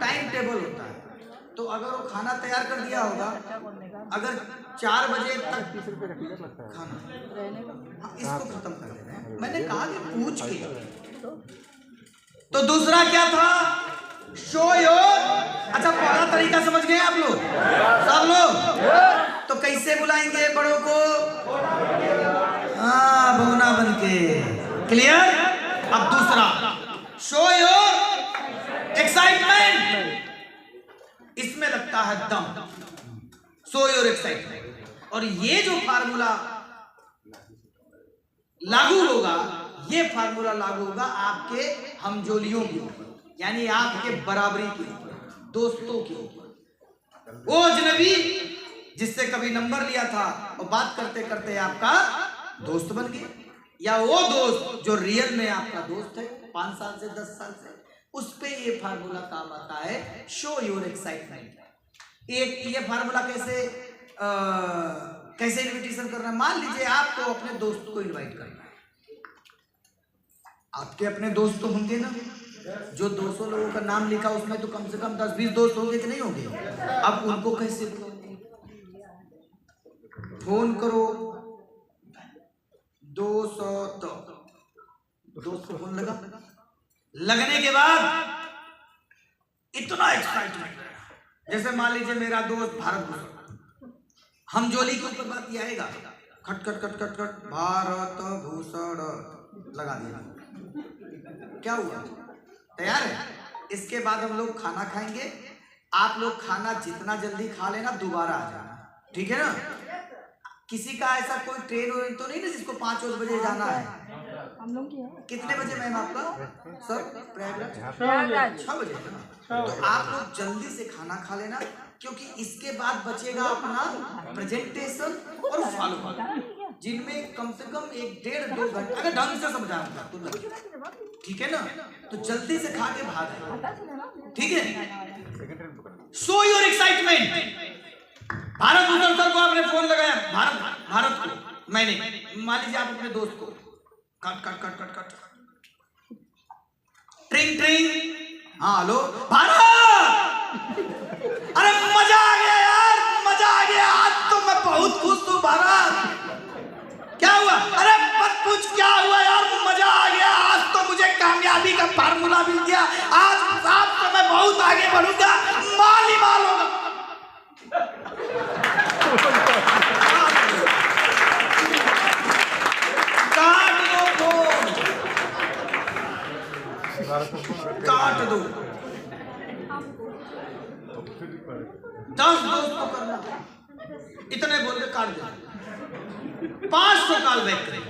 टाइम टेबल होता है। तो अगर वो खाना तैयार कर दिया होगा, अगर 4 बजे तक खाना, इसको खत्म कर देना है। मैंने कहा कि पूछ के। तो दूसरा क्या था? Show your. अच्छा, पहला तरीका समझ गए आप लोग, सब लोग? तो कैसे बुलाएंगे बड़ों को? हाँ, भगोना बन के। क्लियर? अब दूसरा, शो योर एक्साइटमेंट। इसमें लगता है दम। Show your excitement. और ये जो फार्मूला लागू होगा, ये फार्मूला लागू होगा आपके हमजोलियों के ऊपर, यानी आपके बराबरी के ऊपर, दोस्तों के ऊपर। वो अजनबी जिससे कभी नंबर लिया था और बात करते करते आपका दोस्त बन गया, या वो दोस्त जो रियल में आपका दोस्त है 5 साल से 10 साल से, उस पे ये फार्मूला काम आता है, शो योर एक्साइटमेंट। ये फार्मूला कैसे इनविटेशन करना? मान लीजिए आपको अपने दोस्त को इनवाइट करना है। आपके अपने दोस्त तो होंगे ना, जो 200 लोगों का नाम लिखा उसमें तो कम से कम 10-20 दोस्त होंगे कि नहीं होंगे? अब उनको कैसे फोन करो? 200 फोन लगा, लगने के बाद इतना एक्साइटमेंट, जैसे मान लीजिए मेरा दोस्त भारत भूषण, हम जोली के ऊपर बात ये आएगा, खट खट खट खट खट भारत भूषण लगा दिया। क्या हुआ? तैयार है? इसके बाद हम लोग खाना खाएंगे। आप लोग खाना जितना जल्दी खा लेना, दोबारा आ जाना, ठीक है ना? किसी का ऐसा कोई ट्रेन वेन तो नहीं ना जिसको 5 बजे जाना है? हम लोग कितने बजे मैम आपका? सर प्रयागराज 6 बजे। 6 बजे है ना? तो आप लोग जल्दी से खाना खा लेना, क्योंकि इसके बाद बचेगा अपना प्रेजेंटेशन और फॉलो, जिनमें कम से कम 1-1.5-2 घंटे अगर ढंग से समझाऊंगा तो, ठीक है ना? तो जल्दी से खा के भाग, ठीक है? Show your excitement. Bharat Bhushan sir को आपने फोन लगाया, भारत को मैंने, मान लीजिए आप अपने दोस्त को cut cut cut cut cut ट्रिंग ट्रिंग, हाँ हेलो भारत, अरे मजा आ गया यार, मजा आ गया, आज तो मैं बहुत खुश हूँ भारत। क्या हुआ? अरे मत पूछ क्या हुआ यार, मजा आ गया, आज तो मुझे कामयाबी का फार्मूला मिल गया, आज तो मैं बहुत आगे बढ़ूंगा, माल ही माल होगा। काट दो फोन, काट दो। 10 दोस्त को करना, इतने बोल के काट दो। 500 कॉल बैक करें,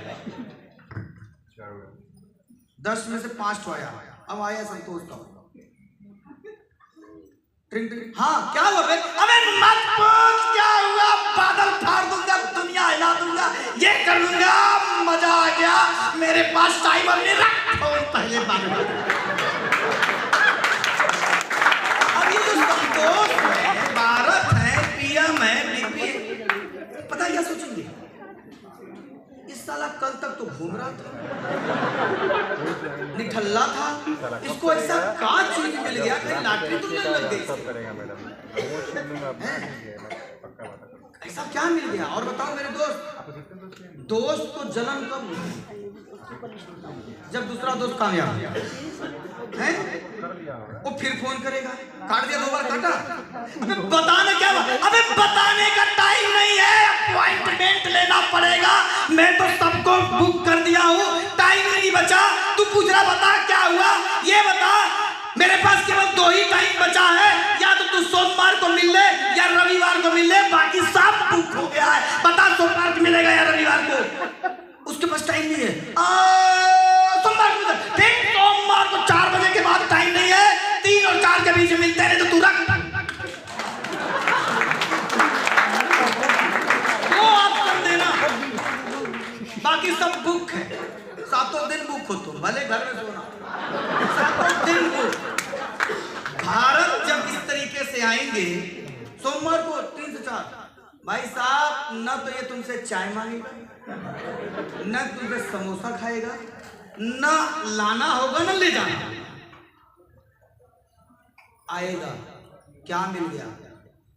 10 में से 5 तो आया, अब आया संतोष का। हाँ क्या हुआ बे? अबे मत पूछ क्या हुआ, बादल फाड़ दूंगा, दुनिया हिला दूंगा, ये कर लूंगा, मजा आ गया, मेरे पास टाइमर नहीं, रख फोन पहले बात। अब ये जो संतोष है, भारत है, पीएम है, बीपी, पता क्या सोचेंगे? इस साला कल तक तो घूम रहा था, निठल्ला था, इसको ऐसा क्या चीज मिल गया, कहीं लॉटरी तो नहीं लग गई, ऐसा क्या मिल गया? और बताओ मेरे दोस्त को जलन कब हुई? जब दूसरा दोस्त कामयाब है, वो फिर फोन करेगा, काट दिया, 2 बार काटा, अबे बताने क्या हुआ? अबे बताने का टाइम नहीं है, अपॉइंटमेंट लेना पड़ेगा, मैं तो सबको बुक कर दिया हूँ, टाइम नहीं बचा, तू पूछ रहा बता क्या हुआ, ये बता, मेरे पास केवल 2 ही टाइम बचा है, या तो तू सोमवार को मिल ले या रविवार को मिल ले, बाकी सब बुक हो गया है, बता सोमवार को मिलेगा या रविवार को? उसके पास टाइम नहीं है, सोमवार को, सोमवार को 4 बजे के बाद टाइम नहीं है, 3 और 4 के बीच में मिलते हैं, तो तू रख, वो ऑप्शन देना, बाकी सब बुक है, 7 दिन बुक हो, तुम भले घर में सोना, 7 दिन बुक। भारत जब इस तरीके से आएंगे, सोमवार को 3 से 4, भाई साहब, न तो ये तुमसे चाय मांगेगा, न तुमसे समोसा खाएगा, न लाना होगा न ले जाना, आएगा, क्या मिल गया,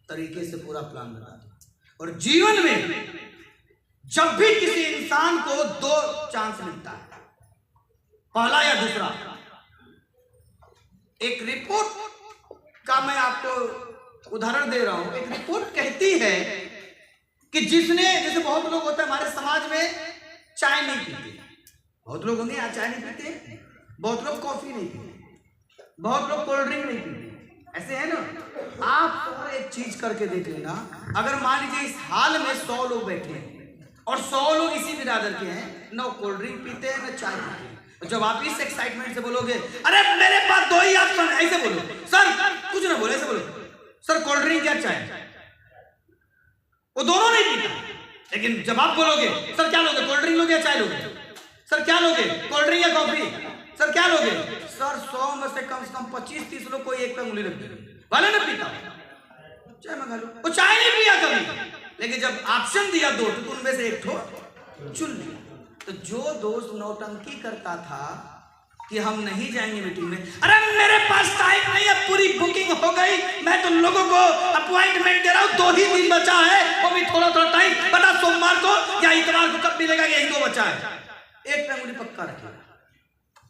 तरीके से पूरा प्लान बता दो। और जीवन में जब भी किसी इंसान को 2 चांस मिलता है, पहला या दूसरा, एक रिपोर्ट का मैं आपको उदाहरण दे रहा हूं, एक रिपोर्ट कहती है कि जिसने, जैसे बहुत लोग होते हैं हमारे समाज में चाय नहीं पीते, बहुत लोग होंगे यहाँ चाय नहीं पीते, बहुत लोग कॉफी नहीं पीते, बहुत लोग कोल्ड ड्रिंक नहीं पीते, ऐसे है ना? आप एक चीज करके देख लेना, अगर मान लीजिए इस हाल में 100 लोग बैठे हैं और 100 लोग इसी बिरादर के हैं, न कोल्ड ड्रिंक पीते हैं न चाय पीते हैं, जब आप इस एक्साइटमेंट से बोलोगे, अरे मेरे पास 2 ही ऑप्शन, ऐसे बोलो, सर कुछ ना बोले, ऐसे बोलो, सर कोल्ड ड्रिंक या चाय, वो दोनों नहीं पीता, लेकिन जब आप बोलोगे, सर क्या लोगे, कोल्ड ड्रिंक लोगे या चाय लोगे, सर क्या लोगे, कोल्ड ड्रिंक या कॉफी, सर क्या लोगे, सर 100 में से कम 25-30 लोग कोई एक पे उंगली रख देंगे, भले न पीता, चाय मंगा लो, वो चाय नहीं पिया कभी, लेकिन जब ऑप्शन दिया 2 तो उनमें से एक ठो चुन लिया। तो जो दोस्त नौटंकी करता था कि हम नहीं जाएंगे मीटिंग में, अरे मेरे पास टाइम नहीं है, पूरी बुकिंग हो गई, मैं तो लोगों को अपॉइंटमेंट दे रहा हूँ, 2 ही दिन बचा है, वो भी थोड़ा थोड़ा टाइम, बता सोमवार को या इतवार को कब मिलेगा, यही 2 बचा है, एक पे मुझे पक्का रखिएगा,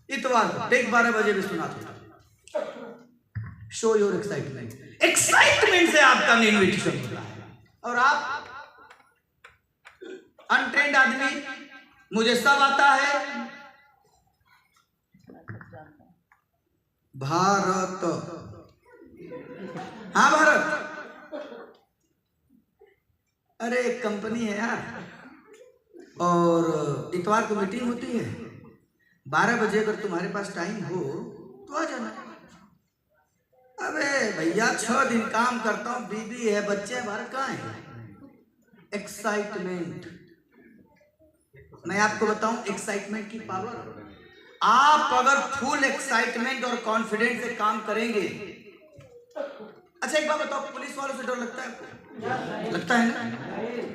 इतवार को ठीक 12 बजे भी सुना था। शो योर एक्साइटमेंट, एक्साइटमेंट से आपका इन्विटेशन होता है, और आप अनट्रेंड आदमी, मुझे सब आता है, भारत, हाँ भारत, अरे एक कंपनी है यार, और इतवार को मीटिंग होती है, 12 बजे अगर तुम्हारे पास टाइम हो तो आ जाना। अबे भैया 6 दिन काम करता हूँ, बीबी है, बच्चे हैं, बाहर कहाँ है? एक्साइटमेंट। मैं आपको बताऊं एक्साइटमेंट की पावर। आप अगर फुल एक्साइटमेंट और कॉन्फिडेंस से काम करेंगे। अच्छा एक बात बताओ, पुलिस वालों से डर लगता है आपको? लगता है ना?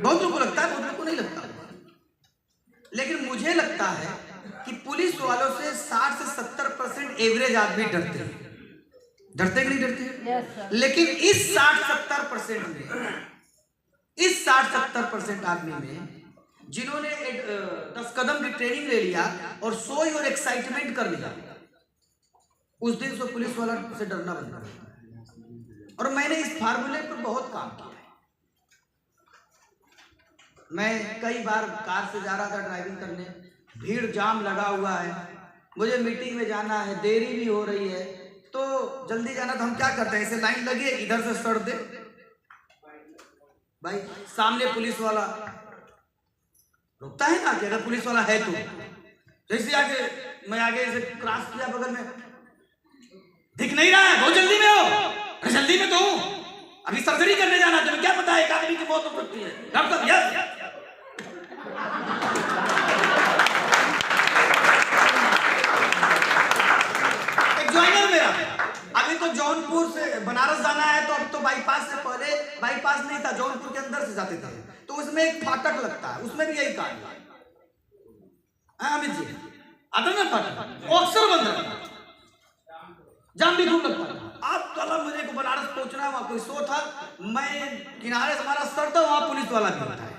बहुत लोगों को लगता है, बहुत लोगों को नहीं लगता। लेकिन मुझे लगता है कि पुलिस वालों से 60 से 70% एवरेज आदमी डरते हैं। डरते कि नहीं डरते? yes, लेकिन इस 60-70% में, इस 60-70% आदमी में जिन्होंने 10 कदम की ट्रेनिंग ले लिया और सोई और एक्साइटमेंट कर लिया, उस दिन से पुलिस वाला से डरना बंद कर दिया। और मैंने इस फार्मूले पर बहुत काम किया है। मैं कई बार कार से जा रहा था ड्राइविंग करने, भीड़ जाम लगा हुआ है, मुझे मीटिंग में जाना है, देरी भी हो रही है, तो जल्दी जाना, तो हम क्या करते हैं, ऐसे लाइन लगी, इधर से सड़ दे भाई, सामने पुलिस वाला रुकता है ना कि अगर पुलिस वाला है तो जैसे आगे मैं आगे ऐसे क्रॉस किया, बगल में दिख नहीं रहा है, बहुत जल्दी में हो। अरे जल्दी में तो हूं, अभी सर्जरी करने जाना, तुम्हें क्या पता है एक आदमी की मौत हो सकती है। डॉक्टर यस, एक ज्वाइनर मेरा, अभी तो जौनपुर से बनारस जाना है, तो अब तो बाईपास से पहले बाईपास नहीं था, जौनपुर के अंदर से जाते थे, तो उसमें एक फाटक लगता है, उसमें भी यही काम है। अमित जी आता ना फाटक, वो अक्सर बंद रहता है, जाम भी खूब लगता है। आप तो अलग, मुझे को बनारस पहुंचना है, वहां कोई शो था, मैं किनारे से हमारा सर था, वहां पुलिस वाला भी होता है।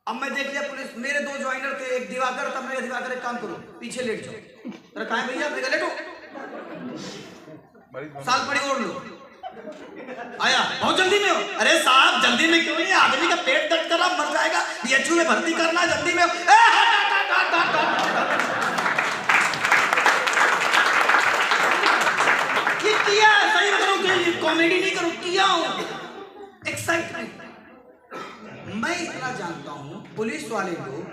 अब मैं देख लिया पुलिस, मेरे 2 ज्वाइनर थे, एक दिवाकर था, मैं दिवाकर एक काम करो पीछे लेट जाओ, अरे कहाँ भैया, मैं लेटो, साल पड़ी ओढ़ लो, आया बहुत जल्दी में हो। अरे साहब जल्दी में क्यों नहीं, आदमी का पेट दर्द कर रहा, मर जाएगा, बीएचयू में भर्ती करना, जल्दी में हो। ये किया, सही बताऊं, कॉमेडी नहीं करूं, किया हूं एक्साइटमेंट। मैं इतना जानता हूं, पुलिस वाले लोग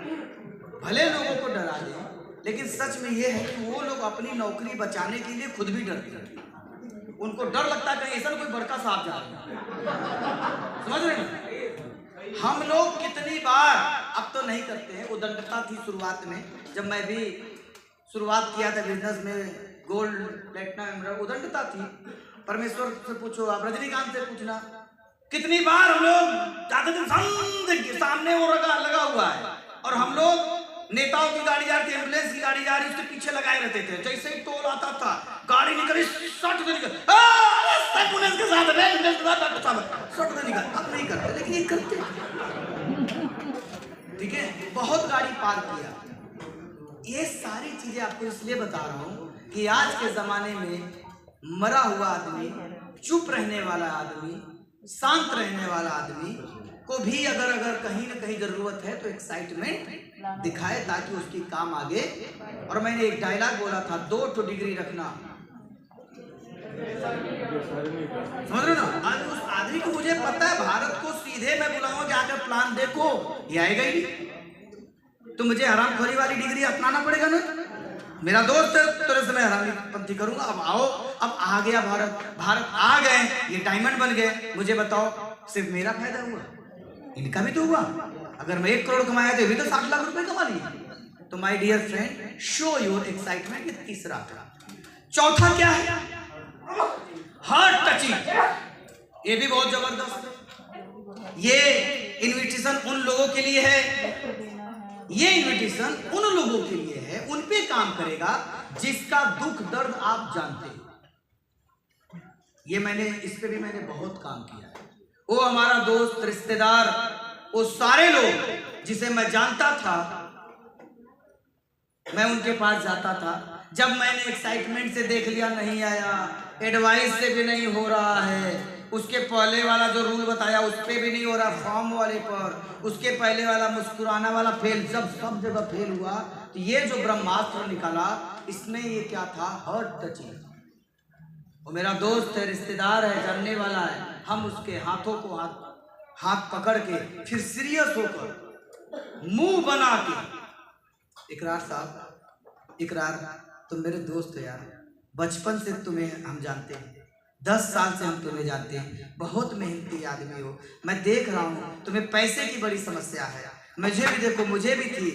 भले लोगों को डरा दें, लेकिन सच में ये है कि वो लोग अपनी नौकरी बचाने के लिए खुद भी डरते हैं। उनको डर लगता है कहीं ऐसा कोई बड़का साहब जा रहा है, समझ रहे हैं? हम लोग कितनी बार, अब तो नहीं करते हैं, उदंडता थी शुरुआत में, जब मैं भी शुरुआत किया था बिजनेस में, गोल्ड प्लेटिनम, उदंडता थी। परमेश्वर से पूछो, आप रजनीकांत से पूछना, कितनी बार हम लोग जाते थे, सामने वो लगा हुआ है, और हम लोग नेताओं की गाड़ी जा रही थी, एम्बुलेंस की गाड़ी जा रही, उसके पीछे लगाए रहते थे, जैसे ही टोल आता था, गाड़ी निकली, शट से निकल, एम्बुलेंस के साथ, एम्बुलेंस के साथ डॉक्टर साहब, शट से निकल। अब नहीं करते, लेकिन ये करते, ठीक है, बहुत गाड़ी पार किया। ये सारी चीजें आपको इसलिए बता रहा हूं कि आज के जमाने में मरा हुआ आदमी, चुप रहने वाला आदमी, शांत रहने वाला आदमी को भी अगर कहीं ना कहीं जरूरत है तो एक्साइटमेंट दिखाए, ताकि उसकी काम आगे। और मैंने एक डायलॉग बोला था, 2 डिग्री रखना, समझ रहे ना? आज उस आदमी को, मुझे पता है भारत को सीधे मैं बुलाऊंगा कि आकर प्लान देखो, ये आएगा ही नहीं, तो मुझे हरामखोरी वाली डिग्री अपनाना पड़ेगा ना। मेरा दोस्त है, तेरे से मैं हरामी पंथी करूंगा। अब आओ, अब आ गया भारत आ गए, ये डायमंड बन गए। मुझे बताओ, सिर्फ मेरा फायदा हुआ, इनका भी तो हुआ। अगर मैं 1 करोड़ कमाया तो भी तो 60 लाख रुपए कमा लिए। तो my dear friend, show your excitement, ये तीसरा था। चौथा क्या है? हार्ट टचिंग, ये भी बहुत जबरदस्त है। ये इन्विटेशन उन लोगों के लिए है, ये इन्विटेशन उन लोगों के लिए है, उन पे काम करेगा जिसका दुख दर्द आप जानते हैं। ये मैंने, इस पे भी मैंने बहुत काम किया है। वो हमारा दोस्त, रिश्तेदार, वो सारे लोग जिसे मैं जानता था, मैं उनके पास जाता था। जब मैंने एक्साइटमेंट से देख लिया नहीं आया, एडवाइस से भी नहीं हो रहा है, उसके पहले वाला जो रूल बताया उस पर भी नहीं हो रहा, फॉर्म वाले पर, उसके पहले वाला मुस्कुराना वाला फेल, जब सब जगह फेल हुआ, तो ये जो ब्रह्मास्त्र निकाला, इसमें ये क्या था? Heart touching. वो मेरा दोस्त है, रिश्तेदार है, जानने वाला है। हम उसके हाथों को हाथ पकड़ के, फिर सीरियस होकर, मुंह बना के, इकरार साहब, इकरार, तुम मेरे दोस्त हो यार, बचपन से तुम्हें हम जानते हैं, 10 साल से हम तुम्हें जानते हैं, बहुत मेहनती आदमी हो। मैं देख रहा हूँ तुम्हें पैसे की बड़ी समस्या है, मुझे भी देखो, मुझे भी थी,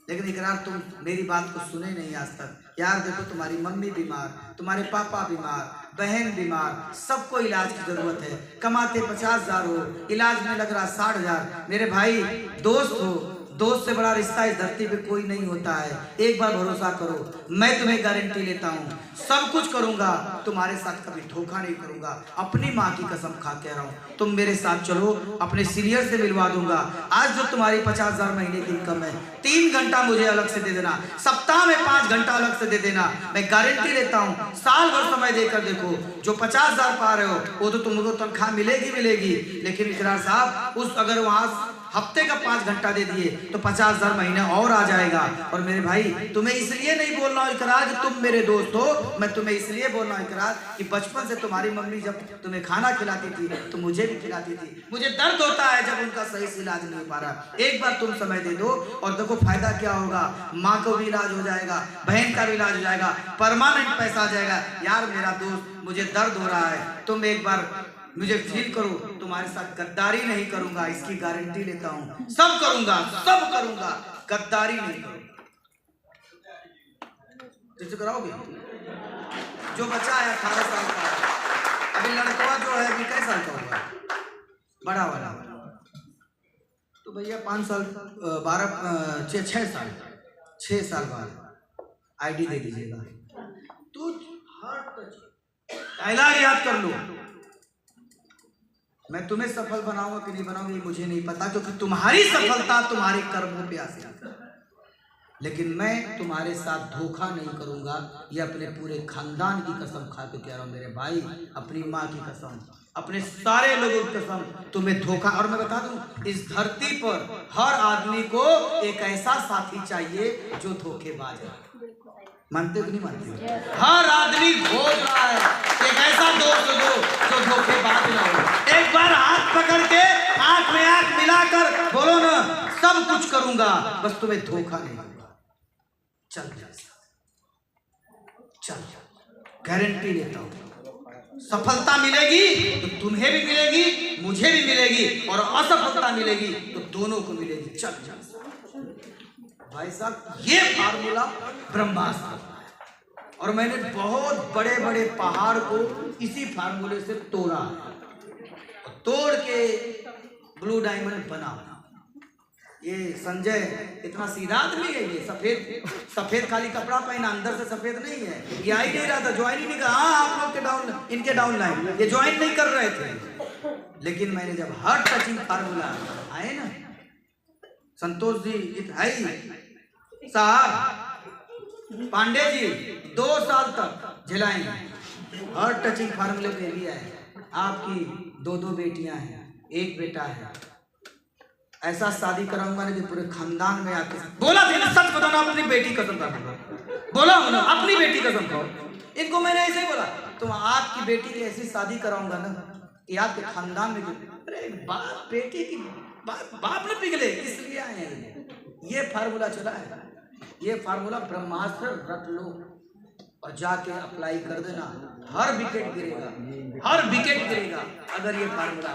लेकिन इकरार तुम मेरी बात को सुने नहीं आज तक। यार देखो, तुम्हारी मम्मी बीमार, तुम्हारे पापा बीमार, बहन बीमार, सबको इलाज की जरूरत है। कमाते 50,000 हो, इलाज में लग रहा 60,000। मेरे भाई दोस्त हो, दोस्त से बड़ा रिश्ता इस धरती पे कोई नहीं होता है। एक बार भरोसा करो, मैं तुम्हें गारंटी लेता हूँ, सब कुछ करूंगा, तुम्हारे साथ कभी धोखा नहीं करूंगा। अपनी माँ की कसम खा के रहा हूँ, तुम मेरे साथ चलो, अपने सीनियर से मिलवा दूंगा। आज जो तुम्हारी 50,000 महीने की इनकम है, 3 घंटा मुझे अलग से दे देना, सप्ताह में 5 घंटा अलग से दे देना। मैं गारंटी लेता हूँ, साल भर समय देकर देखो, जो 50,000 पा रहे हो वो तो तुमको तनख्वाह मिलेगी। लेकिन इकरार साहब, उस अगर वहां हफ्ते का 5 घंटा दे दिए तो 50,000 महीना और आ जाएगा। और मेरे भाई, तुम्हें इसलिए नहीं बोल रहा हूँ इकरार कि तुम मेरे दोस्त हो, मैं तुम्हें इसलिए बोल रहा हूँ इकरार कि बचपन से तुम्हारी मम्मी जब तुम्हें खाना खिलाती थी तो मुझे भी खिलाती थी। मुझे दर्द होता है जब उनका सही से इलाज नहीं हो पा रहा। एक बार तुम समय दे दो और देखो फायदा क्या होगा। माँ को भी इलाज हो जाएगा, बहन का भी इलाज हो जाएगा, परमानेंट पैसा आ जाएगा। यार मेरा दोस्त, मुझे दर्द हो रहा है, तुम एक बार मुझे फील करो, तुम्हारे साथ गद्दारी नहीं करूंगा, इसकी गारंटी लेता हूं। सब करूंगा, गद्दारी नहीं करूंगा। तो कराओगे? जो बच्चा है 18 साल का, अभी लड़का जो है अभी कैसा साल का होगा, बड़ा वाला, तो भैया 5 साल 6 साल बाद आईडी दे दीजिएगा। तो डायलॉग याद कर लो, मैं तुम्हें सफल बनाऊंगा कि नहीं बनाऊंगा ये मुझे नहीं पता, क्योंकि तुम्हारी सफलता तुम्हारे कर्मों पे आती है। लेकिन मैं तुम्हारे साथ धोखा नहीं करूंगा, ये अपने पूरे खानदान की कसम खा के कह रहा हूं मेरे भाई, अपनी माँ की कसम, अपने सारे लोगों की कसम, तुम्हें धोखा। और मैं बता दूं, इस धरती पर हर आदमी को एक ऐसा साथी चाहिए जो धोखेबाज है। मानते हो कि नहीं मानते? हर आदमी खोज रहा है एक ऐसा दोस्त दो जो धोखेबाज ना हो। एक बार हाथ पकड़ के आंख में आंख मिलाकर बोलो ना, सब कुछ करूंगा, बस तुम्हें धोखा नहीं दूंगा। चल गारंटी लेता हूं, सफलता मिलेगी तो तुम्हें भी मिलेगी, मुझे भी मिलेगी, और असफलता मिलेगी तो दोनों को मिलेगी। चल भाई साहब, ये फार्मूला ब्रह्मास्त्र है, और मैंने बहुत बड़े बड़े पहाड़ को इसी फार्मूले से तोड़ा, तोड़ के ब्लू डायमंड बना। ये संजय इतना सीधा आदमी है, ये सफेद खाली कपड़ा पहना, अंदर से सफेद नहीं है। ये आई नहीं रहा था, ज्वाइन ही नहीं कर, हाँ आप लोग के इनके डाउन लाइन ये ज्वाइन नहीं कर रहे थे। लेकिन मैंने जब हर टचिंग फार्मूला आए ना, संतोष जी है साहब, पांडे जी 2 साल तक झेलाएंगे, हर टचिंग फार्मूले पे लिया है। आपकी 2 बेटियां हैं, 1 बेटा है, ऐसा शादी कराऊंगा ना कि पूरे खानदान में आके बोला था ना, सच बताना, अपनी बेटी कसम खा बोला हूं ना, अपनी बेटी कसम खाओ। इनको मैंने ऐसे बोला, तुम आपकी बेटी की ऐसी शादी कराऊंगा ना कि आपके खानदान में, अरे बाप बेटी की बाप ने पिघले, इसलिए आए हैं। ये फार्मूला चला है, ये फार्मूला ब्रह्मास्त्र रट लो और जाके अप्लाई कर देना, हर विकेट गिरेगा अगर ये फार्मूला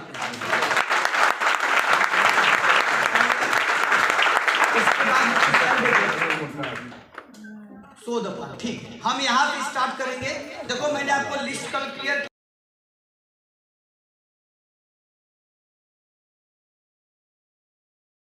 सो दफा। ठीक है, हम यहाँ से स्टार्ट करेंगे। देखो मैंने आपको लिस्ट कल क्लियर